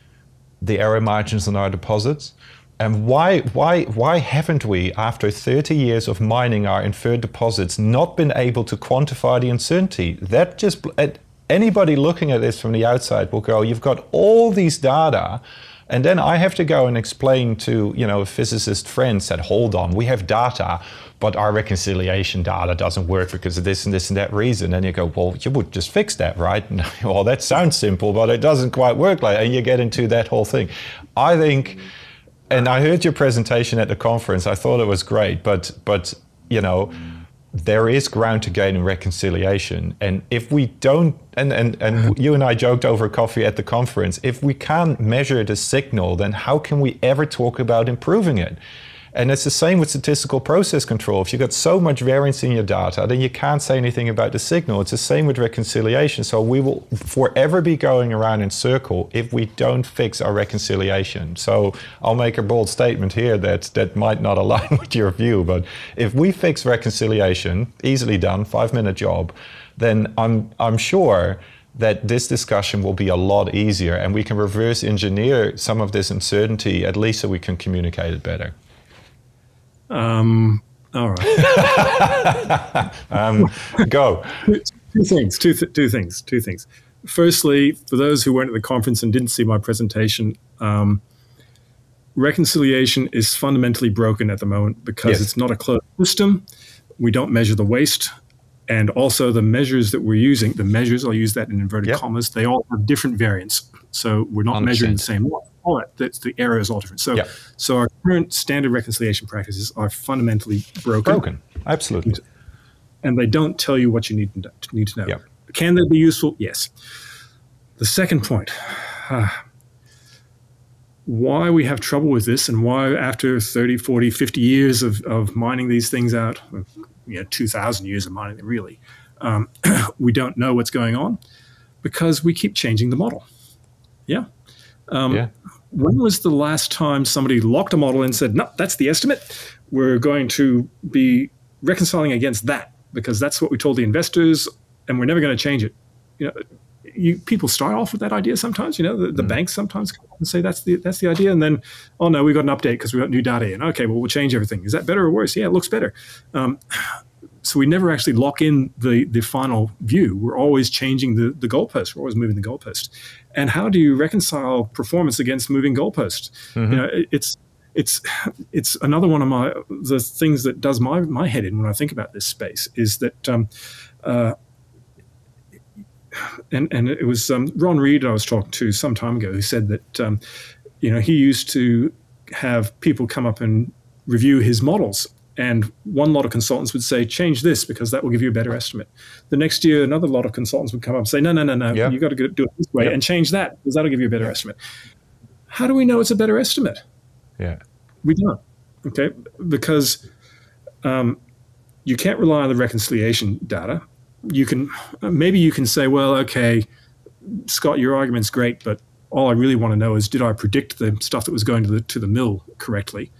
the error margins on our deposits? And why haven't we, after 30 years of mining our inferred deposits, not been able to quantify the uncertainty? That just, anybody looking at this from the outside will go, you've got all these data, and then I have to go and explain to, you know, a physicist friend said, hold on, we have data, but our reconciliation data doesn't work because of this and this and that reason. And you go, well, you would just fix that, right? Well, that sounds simple, but it doesn't quite work like that. And you get into that whole thing. I think, and I heard your presentation at the conference, I thought it was great, but you know, there is ground to gain in reconciliation. And if we don't, and you and I joked over coffee at the conference, if we can't measure the signal, then how can we ever talk about improving it? And it's the same with statistical process control. If you've got so much variance in your data, then you can't say anything about the signal. It's the same with reconciliation. So we will forever be going around in circle if we don't fix our reconciliation. So I'll make a bold statement here that might not align with your view, but if we fix reconciliation, easily done, 5-minute job, then I'm sure that this discussion will be a lot easier, and we can reverse engineer some of this uncertainty, at least so we can communicate it better. All right. Go. Two things. Firstly, for those who weren't at the conference and didn't see my presentation, reconciliation is fundamentally broken at the moment because it's not a closed system. We don't measure the waste. And also the measures that we're using, I'll use that in inverted commas, they all have different variants. So we're not 100%. Measuring the same one. The error is all different. So our current standard reconciliation practices are fundamentally broken. Absolutely. And they don't tell you what you need to know. Can they be useful? Yes. The second point, why we have trouble with this and why after 30, 40, 50 years of mining these things out, 2,000 years of mining them really, we don't know what's going on because we keep changing the model. Yeah. When was the last time somebody locked a model and said, no, that's the estimate. We're going to be reconciling against that because that's what we told the investors and we're never going to change it. People start off with that idea sometimes. The banks sometimes come and say that's the idea, and then, oh no, we got an update because we got new data in. Okay, well, we'll change everything. Is that better or worse? Yeah, it looks better. So we never actually lock in the final view. We're always changing the goalpost. We're always moving the goalpost. And how do you reconcile performance against moving goalposts? It's another one of the things that does my head in when I think about this space is that. And it was Ron I was talking to some time ago who said that he used to have people come up and review his models, and one lot of consultants would say change this because that will give you a better estimate. The next year another lot of consultants would come up and say no, you got to do it this way and change that because that'll give you a better estimate. How do we know it's a better estimate? We don't. Okay, because you can't rely on the reconciliation data. Maybe you can say, well, okay, Scott, your argument's great, but all I really want to know is did I predict the stuff that was going to the mill correctly?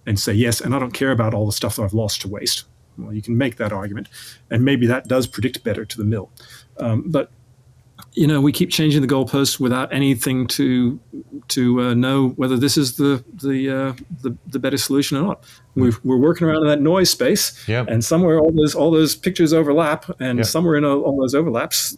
And say yes, and I don't care about all the stuff that I've lost to waste. Well, you can make that argument, and maybe that does predict better to the mill. But we keep changing the goalposts without anything to know whether this is the better solution or not. We're working around in that noise space, and somewhere all those pictures overlap, and somewhere in all those overlaps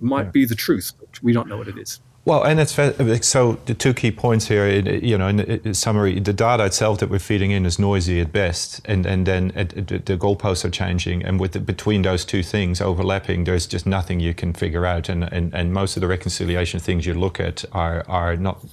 might be the truth, but we don't know what it is. Well, and so the two key points here, in summary, the data itself that we're feeding in is noisy at best, and then the goalposts are changing, and between those two things overlapping, there's just nothing you can figure out, and most of the reconciliation things you look at are not,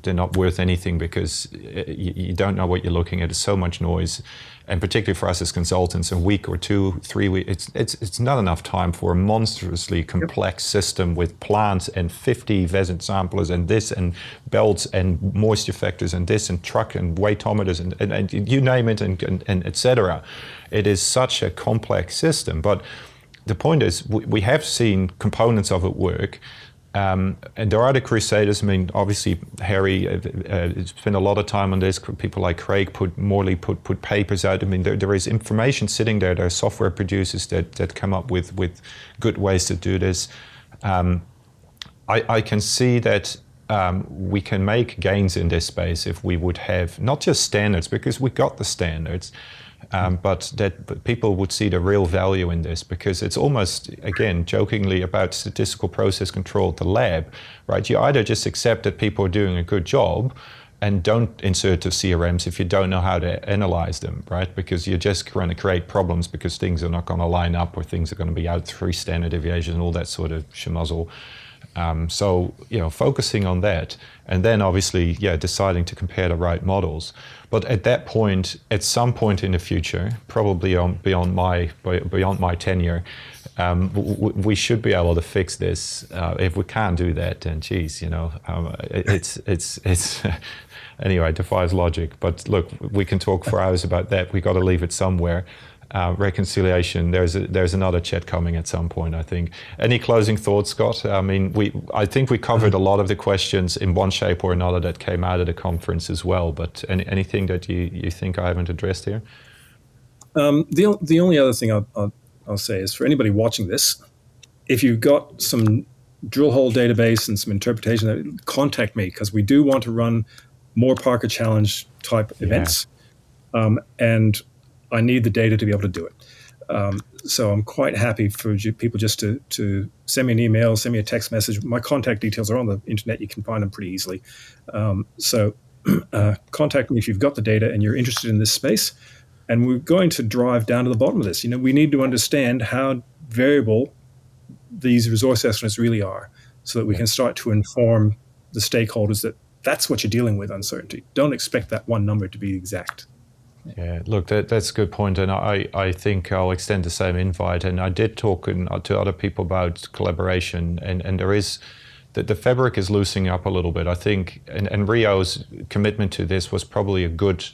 they're not worth anything because you don't know what you're looking at. There's so much noise. And particularly for us as consultants, a week or 2, 3 weeks, it's not enough time for a monstrously complex system with plants and 50 vezin samplers and this and belts and moisture factors and this and truck and weightometers and you name it and et cetera. It is such a complex system. But the point is, we have seen components of it work. And there are the crusaders. I mean, obviously, Harry spent a lot of time on this. People like Craig Morley put papers out. I mean, there is information sitting there. There are software producers that come up with good ways to do this. I can see that we can make gains in this space if we would have not just standards, because we got the standards, but that people would see the real value in this, because it's almost, again, jokingly about statistical process control at the lab, right? You either just accept that people are doing a good job and don't insert the CRMs if you don't know how to analyze them, right? Because you're just going to create problems because things are not going to line up or things are going to be out 3 standard deviations and all that sort of schmozzle. So, focusing on that, and then obviously, deciding to compare the right models. But at that point, at some point in the future, probably beyond my tenure, we should be able to fix this. If we can't do that, then geez, it's anyway, it defies logic. But look, we can talk for hours about that. We got to leave it somewhere. Reconciliation, there's another chat coming at some point, I think. Any closing thoughts, Scott? I mean, I think we covered a lot of the questions in one shape or another that came out of the conference as well, but anything that you think I haven't addressed here? The only other thing I'll say is, for anybody watching this, if you've got some drill hole database and some interpretation, contact me, because we do want to run more Parker Challenge type events. And I need the data to be able to do it. So I'm quite happy for people just to send me an email, send me a text message. My contact details are on the internet. You can find them pretty easily. So contact me if you've got the data and you're interested in this space. And we're going to drive down to the bottom of this. We need to understand how variable these resource estimates really are, so that we can start to inform the stakeholders that that's what you're dealing with, uncertainty. Don't expect that one number to be exact. Yeah, look, that's a good point, and I think I'll extend the same invite. And I did talk to other people about collaboration, and there is the fabric is loosening up a little bit. I think, and Rio's commitment to this was probably a good,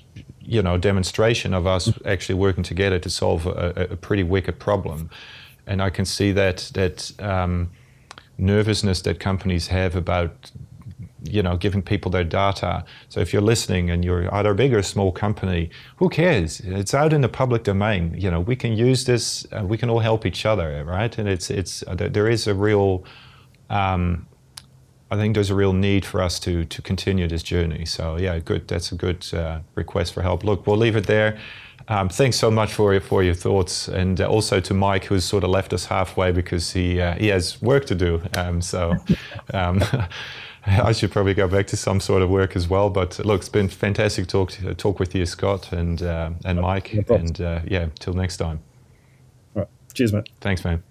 demonstration of us actually working together to solve a pretty wicked problem. And I can see that nervousness that companies have about, giving people their data. So if you're listening and you're either a big or a small company, who cares? It's out in the public domain. We can use this. We can all help each other, right? And there is a real. I think there's a real need for us to continue this journey. So yeah, good. That's a good request for help. Look, we'll leave it there. Thanks so much for your thoughts, and also to Mike, who's sort of left us halfway because he has work to do. I should probably go back to some sort of work as well. But look, it's been fantastic talk with you, Scott and Mike. No, and yeah, till next time. All right. Cheers, mate. Thanks, man.